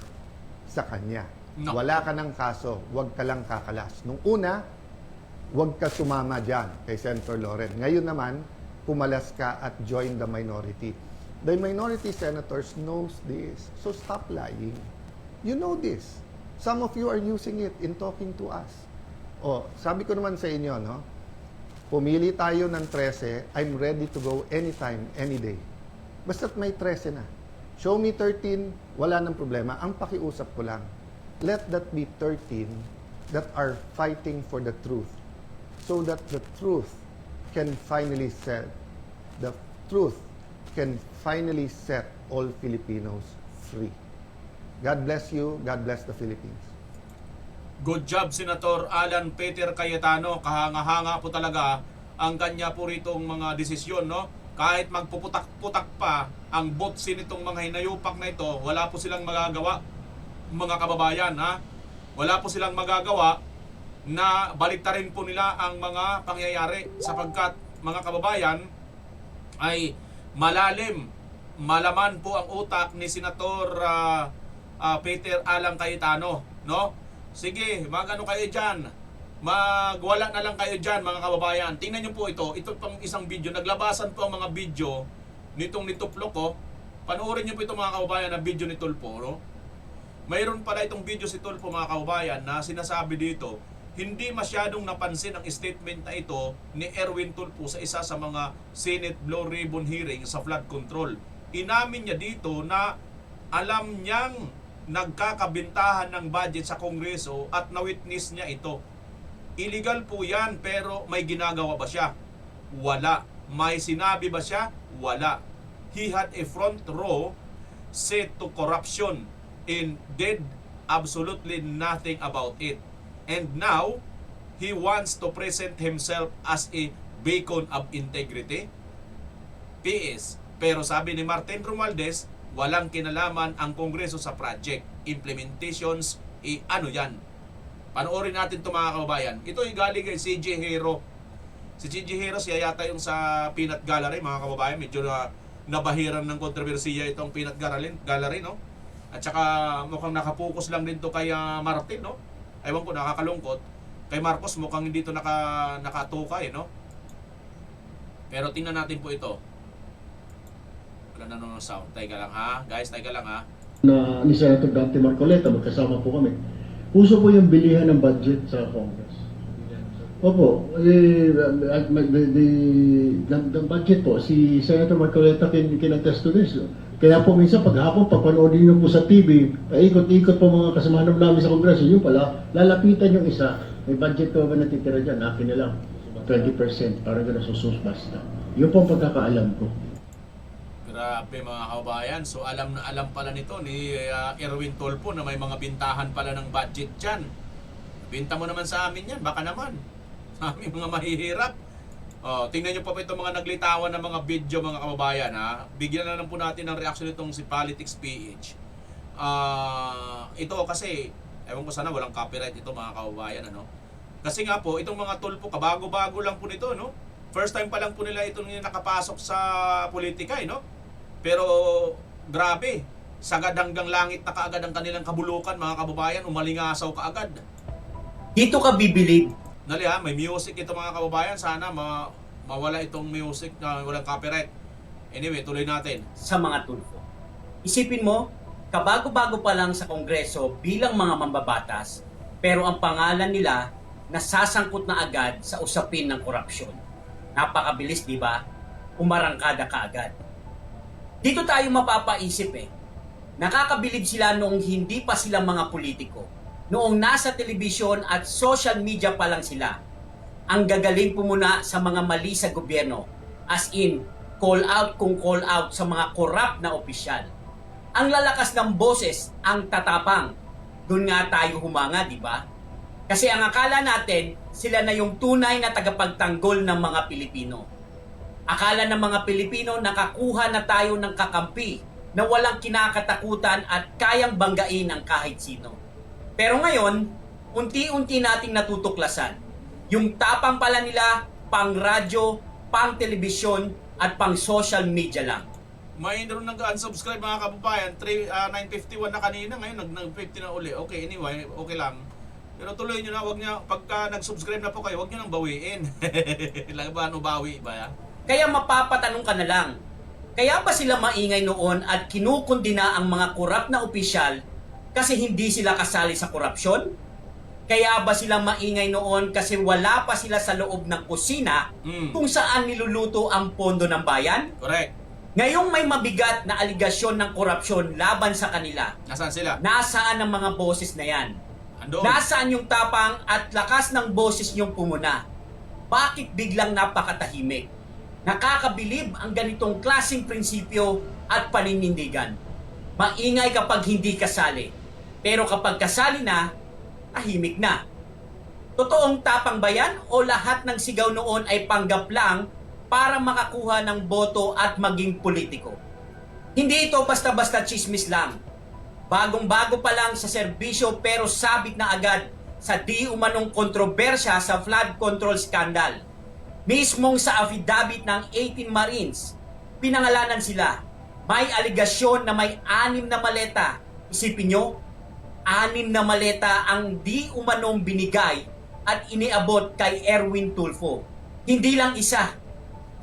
sa kanya. No. Wala ka ng kaso, wag ka lang kakalas. Nung una, wag ka sumama dyan kay Senator Loren. Ngayon naman, pumalas ka at join the minority. The minority senators knows this. So stop lying. You know this. Some of you are using it in talking to us. Oh, sabi ko naman sa inyo, no? Pumili tayo ng 13, I'm ready to go anytime, any day. Basta't may 13 na. Show me 13, wala nang problema. Ang pakiusap ko lang, let that be 13 that are fighting for the truth. So that the truth can finally set all Filipinos free. God bless you. God bless the Philippines. Good job, Senator Alan Peter Cayetano. Kahanga-hanga po talaga ang kanya po ritong mga desisyon, no? Kahit magpuputak-putak pa ang botsi nitong mga hinayupak na ito, wala po silang magagawa, mga kababayan, ha? Wala po silang magagawa na baliktarin po nila ang mga pangyayari sapagkat, mga kababayan, ay malaman po ang utak ni Senator Peter Alan Cayetano, no? Sige, magano kayo dyan. Magwala na lang kayo dyan, mga kababayan. Tingnan nyo po ito. Ito pang isang video. Naglabasan po ang mga video nitong ni Tulfo. Panoorin nyo po ito, mga kababayan, na video ni Tulfo, no? Mayroon pala itong video si Tulfo, mga kababayan, na sinasabi dito, hindi masyadong napansin ang statement na ito ni Erwin Tulfo sa isa sa mga Senate Blue Ribbon hearing sa flood control. Inamin niya dito na alam niyang nagkakabintahan ng budget sa Kongreso at na-witness niya ito. Illegal po yan, pero may ginagawa ba siya? Wala. May sinabi ba siya? Wala. He had a front row set to corruption and did absolutely nothing about it. And now, he wants to present himself as a beacon of integrity. PS. Pero sabi ni Martin Romualdez, walang kinalaman ang Kongreso sa project. Implementations, ano yan? Panoorin natin ito, mga kababayan. Ito ay galing kay CJ Hero. Si CJ Hero, siya yata yung sa Peanut Gallery, mga kababayan. Medyo nabahiran ng kontrobersiya itong Peanut Gallery, no? At saka mukhang nakapokus lang din to kay Martin, no? Ewan ko, nakakalungkot. Kay Marcos mukhang hindi to nakatuka, no? Pero tingnan natin po ito. Wala na nung sound. Teka lang, ha? Guys, teka lang, ha? Na ni Senator Dante Marcoleta, magkasama po kami. Puso po yung bilihan ng budget sa Congress. Opo, the budget po, si Senator Marcoleta can attest to this. Kaya po minsan paghapon, papanoodin nyo po sa TV, paikot-ikot po mga kasamahan namin sa Kongreso, yun pala, lalapitan yung isa, may budget po ba natitira dyan, akin na lang, 20%, para gano'n susus basta. Yun po ang pagkakaalam ko. Grabe, mga kababayan. So alam na alam pala nito ni Erwin Tulfo na may mga bintahan pala ng budget dyan. Binta mo naman sa amin yan, baka naman. Sa aming mga mahihirap. Tingnan nyo pa po itong mga naglitawan ng mga video, mga kababayan, ha. Bigyan na lang po natin ng reaction itong si Politics PH. Ito kasi, ewan ko sana walang copyright ito, mga kababayan, ano. Kasi nga po, itong mga Tulfo, kabago-bago lang po nito, no. First time pa lang po nila itong nakapasok sa politika, no. Pero grabe, sagad hanggang langit na kaagad ang kanilang kabulukan, mga kababayan, umalingasaw kaagad. Dito ka bibilib. Dali, ha, may music ito, mga kababayan, sana mawala itong music na walang copyright. Anyway, tuloy natin. Sa mga Tulfo. Isipin mo, kabago-bago pa lang sa Kongreso bilang mga mambabatas, pero ang pangalan nila nasasangkot na agad sa usapin ng korupsyon. Napakabilis, di ba? Umarangkada ka agad. Dito tayo mapapaisip Nakakabilib sila noong hindi pa sila mga politiko. Noong nasa telebisyon at social media pa lang sila. Ang gagaling po muna sa mga mali sa gobyerno. As in, call out kung call out sa mga corrupt na opisyal. Ang lalakas ng boses, ang tatapang. Doon nga tayo humanga, di ba? Kasi ang akala natin, sila na yung tunay na tagapagtanggol ng mga Pilipino. Akala ng mga Pilipino nakakuha na tayo ng kakampi na walang kinakatakutan at kayang banggain ang kahit sino. Pero ngayon, unti-unti nating natutuklasan. Yung tapang pala nila, pang radyo, pang telebisyon, at pang social media lang. May nag-unsubscribe, mga kababayan, 951 na kanina, ngayon nag-50 na uli. Okay, anyway, okay lang. Pero tuloy nyo na, wag nyo, pagka nag-subscribe na po kayo, wag nyo nang bawiin. Ano bawi ba ya? Kaya mapapatanong ka na lang, kaya ba sila maingay noon at kinukundina ang mga korap na opisyal kasi hindi sila kasali sa korupsyon? Kaya ba sila maingay noon kasi wala pa sila sa loob ng kusina kung saan niluluto ang pondo ng bayan? Correct. Ngayong may mabigat na aligasyon ng korupsyon laban sa kanila. Nasaan sila? Nasaan ang mga boses na yan? Andoon. Nasaan yung tapang at lakas ng boses niyong pumuna? Bakit biglang napakatahimik? Nakakabilib ang ganitong klaseng prinsipyo at paninindigan. Maingay kapag hindi kasali. Pero kapag kasali na, tahimik na. Totoong tapang ba yan o lahat ng sigaw noon ay panggap lang para makakuha ng boto at maging politiko? Hindi ito basta-basta chismis lang. Bagong-bago pa lang sa serbisyo pero sabit na agad sa di umanong kontrobersya sa flood control scandal. Mismong sa affidavit ng 18 Marines, pinangalanan sila. May aligasyon na may 6 na maleta. Isipin nyo, 6 na maleta ang di umanong binigay at iniabot kay Erwin Tulfo. Hindi lang isa,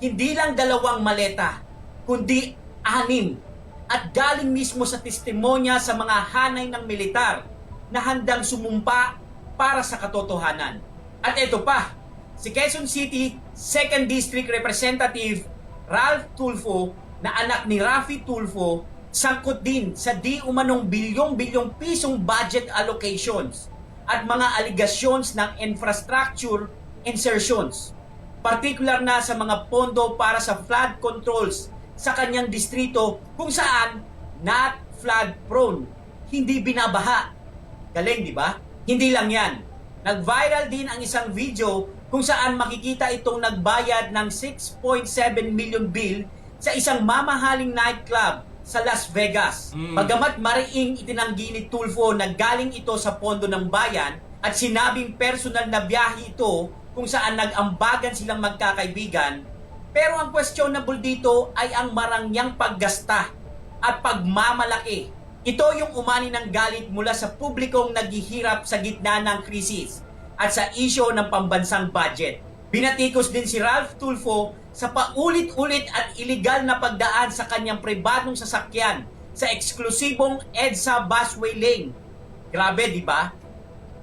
hindi lang 2 maleta, kundi 6. At galing mismo sa testimonya sa mga hanay ng militar na handang sumumpa para sa katotohanan. At ito pa, si Quezon City 2nd District Representative Ralph Tulfo na anak ni Raffy Tulfo sangkot din sa di umanong bilyong-bilyong pisong budget allocations at mga aligasyon ng infrastructure insertions, particular na sa mga pondo para sa flood controls sa kanyang distrito kung saan not flood prone, hindi binabaha. Galing, di ba? Hindi lang yan. Nag-viral din ang isang video kung saan makikita itong nagbayad ng 6.7 million bill sa isang mamahaling nightclub sa Las Vegas. Bagamat mariing itinanggi ni Tulfo na galing ito sa pondo ng bayan at sinabing personal na biyahe ito kung saan nag-ambagan silang magkakaibigan, pero ang questionable dito ay ang marangyang paggasta at pagmamalaki. Ito yung umani ng galit mula sa publikong naghihirap sa gitna ng krisis at sa isyo ng pambansang budget. Binatikos din si Ralph Tulfo sa paulit-ulit at iligal na pagdaan sa kanyang pribadong sasakyan sa eksklusibong EDSA busway lane. Grabe, di ba?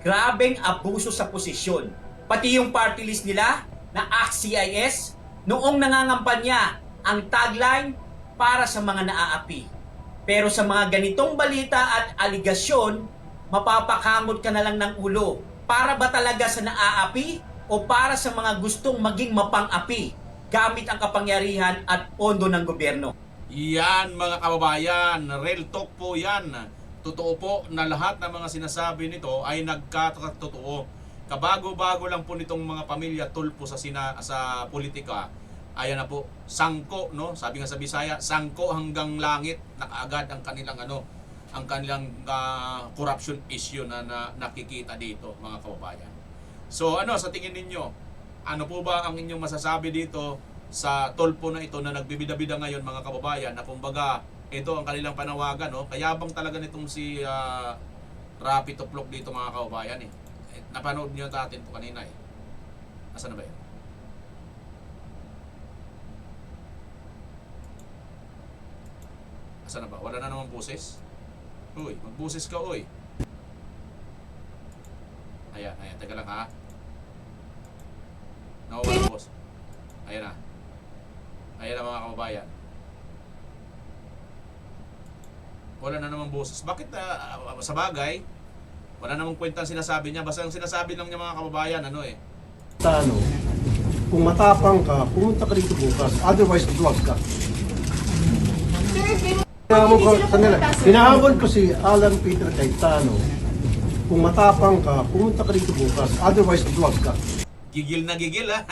Grabeng abuso sa posisyon. Pati yung party list nila na ACT-CIS, noong nangangampanya ang tagline para sa mga naaapi. Pero sa mga ganitong balita at aligasyon, mapapakamot ka na lang ng ulo. Para ba talaga sa naaapi o para sa mga gustong maging mapang-api gamit ang kapangyarihan at pondo ng gobyerno? Yan mga kababayan, real talk po yan. Totoo po na lahat ng mga sinasabi nito ay nagkatotoo. Kabago-bago lang po nitong mga pamilya Tulfo sa politika. Ayan na po, sangko, no? Sabi nga sa Bisaya, sangko hanggang langit na kaagad ang kanilang corruption issue na nakikita dito, mga kababayan. So ano sa tingin ninyo? Ano po ba ang inyong masasabi dito sa Tulfo na ito na nagbibida-bida ngayon, mga kababayan, na kumbaga ito ang kanilang panawagan, no? Kayabang talaga nitong si Raffy Tulfo dito, mga kababayan, eh. Napanood niyo natin po kanina, eh. Asan na ba yun? Asan na ba? Wala na naman boses? Uy, magbuses ka, uy. Ayan, teka lang, ha. Nawawala ang boss. Ayan na. Ayan na, mga kababayan. Wala na naman boses. Bakit sa bagay, wala namang kwenta ang sinasabi niya. Basta ang sinasabi lang niya, mga kababayan, ano eh. Tano, kung matapang ka, pumunta ka dito bukas. Otherwise, vlog ka. Hinahamon ko si Alan Peter Cayetano. Kung matapang ka, pumunta ka dito bukas. Otherwise, vlog ka. Gigil na gigil, ha?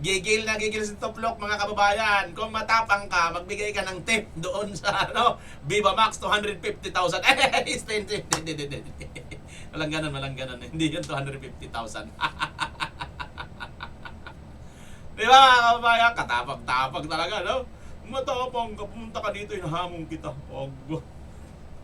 Gigil na gigil si Tulfo, mga kababayan. Kung matapang ka, magbigay ka ng tip doon sa Viva Max 250,000. Walang ganon. Hindi yun 250,000. Di ba, mga kababayan? Katapag-tapag talaga, no? Matapang ka, pumunta ka dito, hinahamon kita.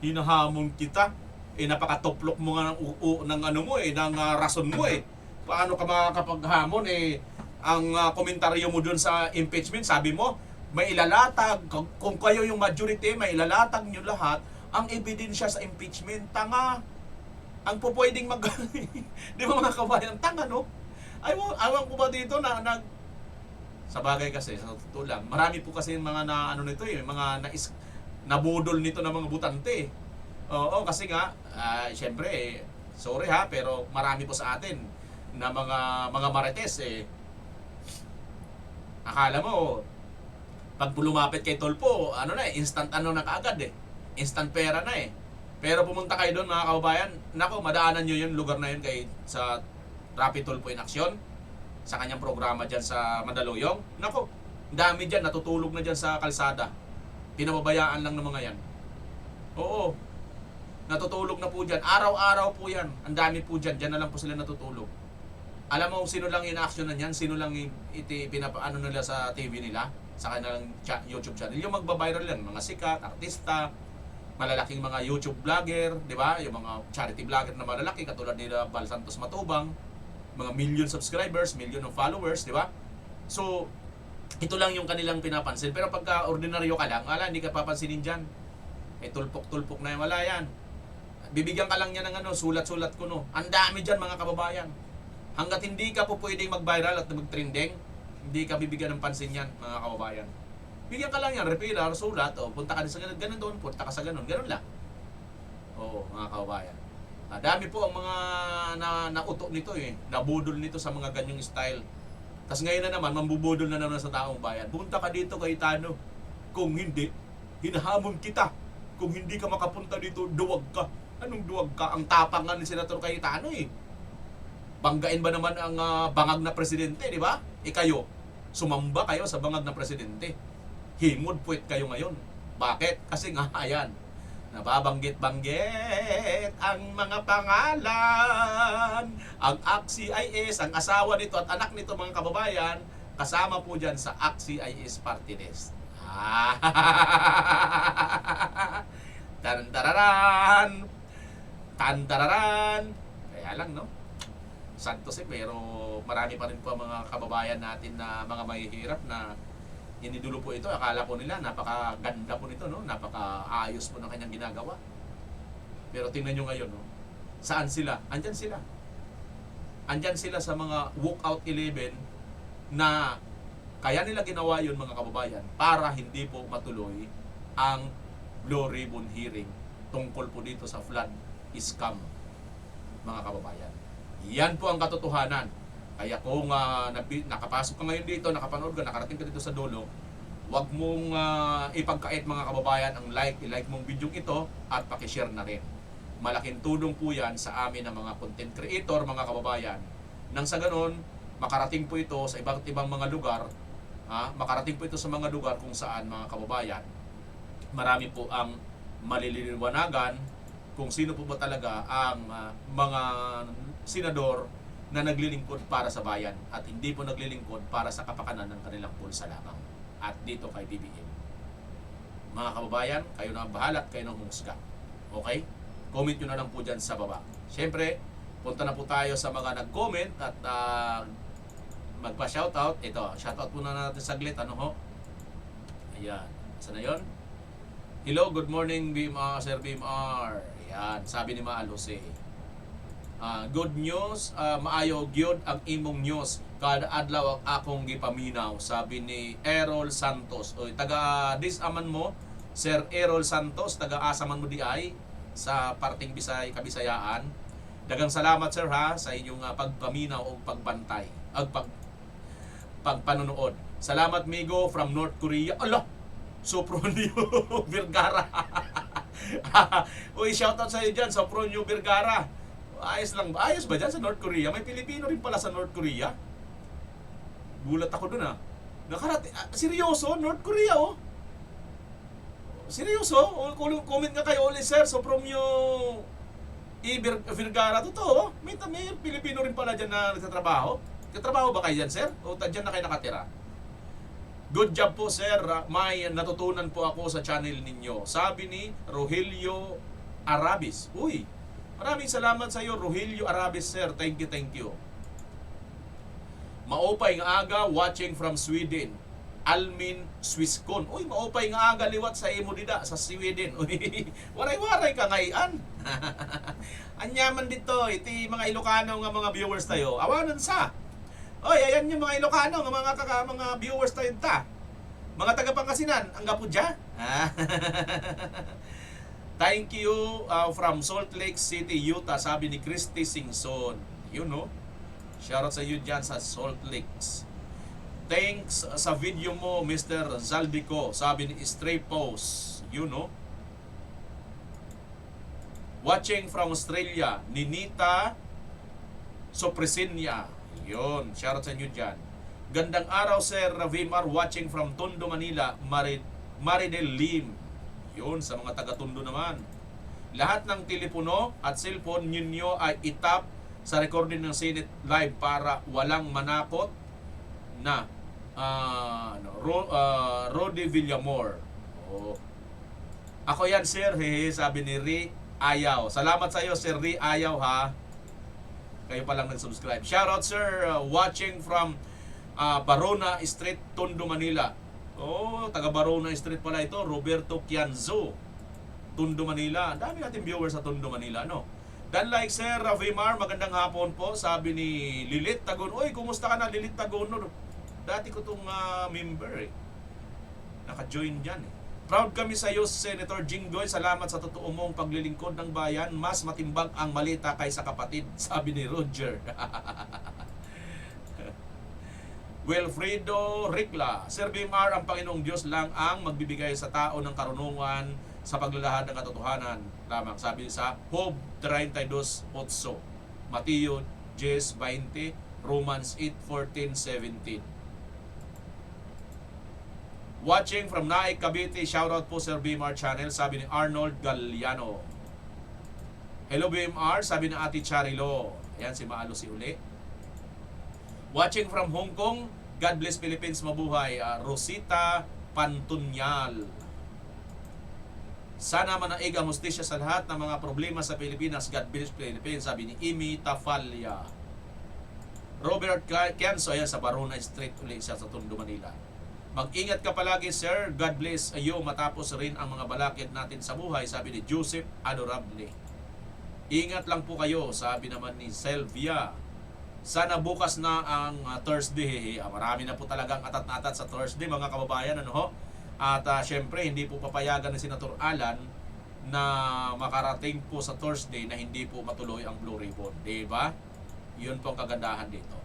Hinahamon kita. Napakatuplok mo nga ng rason mo, eh. Paano ka makakapaghamon, eh? Ang komentaryo mo dun sa impeachment, sabi mo, may ilalatag, kung kayo yung majority, may ilalatag nyo lahat ang ebidensya sa impeachment. Tanga. Ang pupwedeng di ba, mga kabayan, tanga, no? Ayaw ko ba dito na sa bagay kasi, sa totoo lang, marami po kasi mga nito, mga nabudol nito ng mga butante. Oo, kasi nga, syempre, sorry ha, pero marami po sa atin na mga marites, akala mo, pag lumapit kay Tulfo, instant na kaagad, instant pera na, Pero pumunta kayo doon mga kababayan, nako, madaanan nyo yung lugar na yun kay sa Rapid Tulfo in Action, sa kanyang programa dyan sa Mandaluyong. Nako, dami dyan, natutulog na dyan sa kalsada. Pinababayaan lang ng mga yan. Oo, natutulog na po dyan. Araw-araw po yan. Ang dami po dyan. Dyan na lang po sila natutulog. Alam mo sino lang in-action na yan? Sino lang pinapaano nila sa TV nila? Sa kanilang YouTube channel. Yung magbabiral yan. Mga sikat, artista, malalaking mga YouTube vlogger, di ba? Yung mga charity vlogger na malalaki, katulad nila Val Santos Matubang, mga million subscribers, million of followers, di ba? So, ito lang yung kanilang pinapansin. Pero pagka ordinaryo ka lang, wala, hindi ka papansinin dyan. Tulpok-tulpok na yan, wala yan. Bibigyan ka lang niya ng sulat-sulat ko, no. Ang dami dyan, mga kababayan. Hanggat hindi ka po pwedeng mag-viral at mag-trending, hindi ka bibigyan ng pansin yan, mga kababayan. Bigyan ka lang yan, repeater, sulat, o punta ka din sa ganun doon, punta ka sa ganun lang. Oo, mga kababayan. Dami po ang mga nauto nito nabudol nito sa mga ganyong style. Tapos ngayon na naman, mambubudol na naman sa taong bayan. Punta ka dito kay Tano. Kung hindi, hinahamon kita. Kung hindi ka makapunta dito, duwag ka. Anong duwag ka? Ang tapang nga ni Senator Cayetano Banggain ba naman ang bangag na presidente, di ba? Kayo, sumamba kayo sa bangag na presidente. Himod puwet kayo ngayon. Bakit? Kasi nga, ayan, nababanggit-banggit ang mga pangalan. Ang ACT-CIS, ang asawa nito at anak nito, mga kababayan, kasama po dyan sa ACT-CIS party list. Tantararan! Tantararan! Kaya lang, no? Santos pero marami pa rin po mga kababayan natin na mga mahihirap na inidulo po ito. Akala po nila napakaganda po nito, no? Napakaayos po ng kanyang ginagawa. Pero tingnan nyo ngayon, no? Saan sila? Andyan sila. Andyan sila sa mga walkout 11 na kaya nila ginawa yun, mga kababayan, para hindi po matuloy ang Blue Ribbon hearing tungkol po dito sa flood scam, mga kababayan. Yan po ang katotohanan. Kaya kung nakapasok ka ngayon dito, nakapanood ka, nakarating ka dito sa dulo, huwag mong ipagkait, mga kababayan, ang i-like mong video ito at pakishare na rin. Malaking tulong po yan sa amin ng mga content creator, mga kababayan. Nang sa ganon, makarating po ito sa iba't ibang mga lugar, makarating po ito sa mga lugar kung saan, mga kababayan, marami po ang maliliniwanagan kung sino po ba talaga ang mga senador na naglilingkod para sa bayan at hindi po naglilingkod para sa kapakanan ng kanilang pulsa lamang. At dito kay BBM. Mga kababayan, kayo na ang bahala at kayo na humusga. Okay? Comment nyo na lang po dyan sa baba. Siyempre, punta na po tayo sa mga nag-comment at magpa-shoutout. Ito, shoutout muna natin saglit. Ano ho? Ayan. Saan na yun? Hello, good morning, BMR, Sir BMR. Ayan, sabi ni Maal Jose. Good news, maayo gyud ang imong news. Kada adlaw ang akong gipaminaw, sabi ni Errol Santos. O taga disaman mo, Sir Errol Santos, taga asaman mo di ay sa parting Kabisayaan. Dagang salamat, sir, ha, sa inyong pagpaminaw o pagbantay, pagpanonood. Salamat, Migo from North Korea. Ala, Sopronio Vergara. Uy, shoutout sa iyo dyan, Sopronio Vergara. Ayos lang ba? Ayos ba dyan sa North Korea? May Pilipino rin pala sa North Korea. Gulat ako dun, seryoso? North Korea, oh. Seryoso? Comment nga kayo ulit, sir. So from yung Vergara, totoo. May Pilipino rin pala dyan na nagtatrabaho. Nagtatrabaho ba kayo dyan, sir? O dyan na kayo nakatira? Good job po, sir. May natutunan po ako sa channel ninyo. Sabi ni Rogelio Arabis. Uy, maraming salamat sa iyo, Rogelio Arabis, sir. Thank you, thank you. Maupay nga aga, watching from Sweden. Almin Swiscon. Uy, maupay nga aga liwat sa imo dida sa Sweden. Uy, waray-waray ka ngayon. Anyaman dito, iti mga Ilocano nga mga viewers tayo. Awanan sa. Oy, ayan yung mga Ilocano nga mga viewers tayo ta. Mga taga Pangasinan, ang gapudya. Thank you from Salt Lake City, Utah, sabi ni Christy Singson. You know, shoutout sa iyo dyan sa Salt Lakes. Thanks sa video mo, Mr. Zaldico, sabi ni Stray Pose. You know. Watching from Australia, Ninita Sopresinia. Yun, shoutout sa inyo dyan. Gandang araw, Sir Vimar, watching from Tondo, Manila, Maridel Lim. Yun, sa mga taga-Tondo naman. Lahat ng telepono at cellphone ninyo ay itap sa recording ng Senate Live para walang manakot na Rodi Villamor. Oh. Ako yan, Sir, hehe, sabi ni Ri Ayaw. Salamat sa iyo, Sir Ri Ayaw, ha. Kayo pa lang nag-subscribe. Shoutout, Sir, watching from Barona Street, Tondo, Manila. Oh, taga Barona Street pala ito. Roberto Quianzo, Tondo, Manila. Ang dami natin viewers sa Tondo, Manila, no? Dan like, Sir Vimar, magandang hapon po. Sabi ni Lilit Tagon. Uy, kumusta ka na, Lilit Tagon? No? Dati ko itong member, eh. Naka-join dyan, eh. Proud kami sa iyo, Senator Jinggoy. Salamat sa totoo mong paglilingkod ng bayan. Mas matimbang ang malita kaysa kapatid, sabi ni Roger. Wilfredo Ricla. Sir Bimar, ang Panginoong Diyos lang ang magbibigay sa tao ng karunungan sa paglalahad ng katotohanan. Lamang sabi sa Job 32:8, Mateo 10:20, Romans 8:14-17. Watching from Naik, Cavite, shoutout po Sir BMR Channel, sabi ni Arnold Galliano. Hello BMR, sabi ni Ate Charilo. Ayan, si Maalo si uli. Watching from Hong Kong, God bless Philippines, mabuhay. Rosita Pantunyal. Sana manaig ang hustisya sa lahat ng mga problema sa Pilipinas. God bless Philippines, sabi ni Imi Tafalya. Robert Kianso, ayan sa Barona Street uli siya sa Tondo, Manila. Mag-ingat ka palagi, Sir. God bless iyo matapos rin ang mga balakid natin sa buhay, sabi ni Joseph Adorable. Ingat lang po kayo, sabi naman ni Selvia. Sana bukas na ang Thursday. Marami na po talagang atat-atat sa Thursday, mga kababayan. Ano ho? At syempre, hindi po papayagan ni Senator Alan na makarating po sa Thursday na hindi po matuloy ang Blue Ribbon. Diba? Yun po ang kagandahan dito.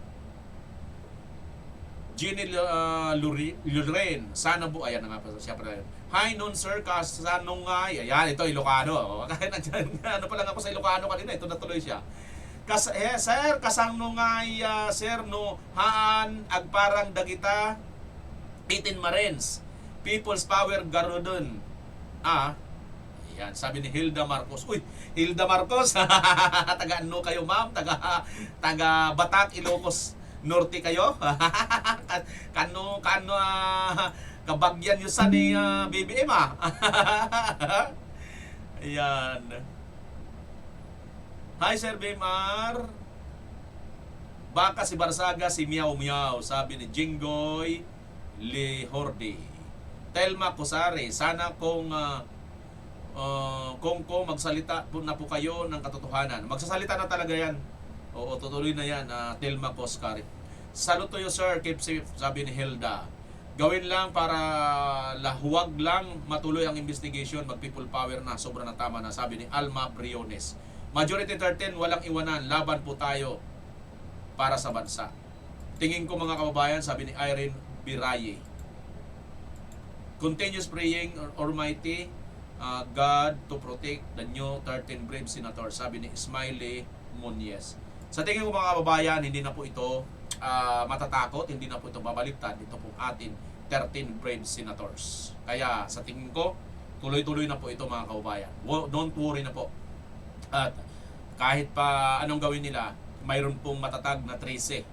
Ginny Lorraine, sana po, ayan na nga po siya pala. Hi noon, Sir, kasanungay. Ayan, ito Ilocano. Ano pa lang ako sa Ilocano kanina, ito natuloy siya. Sir, kasanungay, Sir, no, haan, agparang dagita, 18 Marines, People's Power Garudon. Ayan, sabi ni Hilda Marcos. Uy, Hilda Marcos, taga ano kayo, ma'am? Taga Batak, Ilocos Norte kayo? kano kabagyan yun sa ni BBM, Ayan. Hi, Sir Bimar. Baka si Barsaga, si Miao Miao, sabi ni Jinggoy Lehorde. Telma Kusare, sana kung magsalita po na po kayo ng katotohanan. Magsasalita na talaga yan. Oo, tutuloy na yan, Telma Kusare. Salute to you, Sir. Keep safe, sabi ni Hilda. Gawin lang para huwag lang matuloy ang investigation. Mag-people power na, sobra na tama na, sabi ni Alma Briones. Majority 13, walang iwanan. Laban po tayo para sa bansa. Tingin ko, mga kababayan, sabi ni Irene Biraye. Continuous praying, Almighty God to protect the new 13 brave senators, sabi ni Smiley Muñez. Sa tingin ko, mga kababayan, hindi na po ito matatakot, hindi na po ito babaliktad. Ito po atin 13 brave senators. Kaya sa tingin ko, tuloy-tuloy na po ito, mga kababayan. Don't worry na po. At kahit pa anong gawin nila, mayroon pong matatag na 13.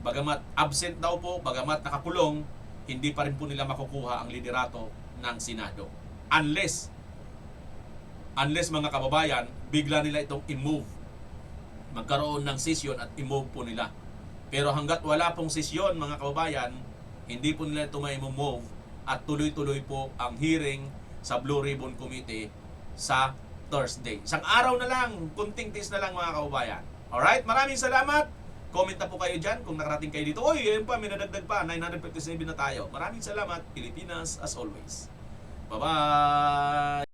Bagamat absent daw po, bagamat nakakulong, hindi pa rin po nila makukuha ang liderato ng Senado. Unless mga kababayan, bigla nila itong i-move. Magkaroon ng session at i-move po nila. Pero hanggat wala pong sesyon, mga kababayan, hindi po nila ito may move at tuloy-tuloy po ang hearing sa Blue Ribbon Committee sa Thursday. Isang araw na lang, kunting tis na lang, mga kababayan. Alright, maraming salamat. Comment na po kayo dyan kung nakarating kayo dito. Oy, ayun pa, may nadagdag pa. 957 na tayo. Maraming salamat. Pilipinas as always. Bye-bye!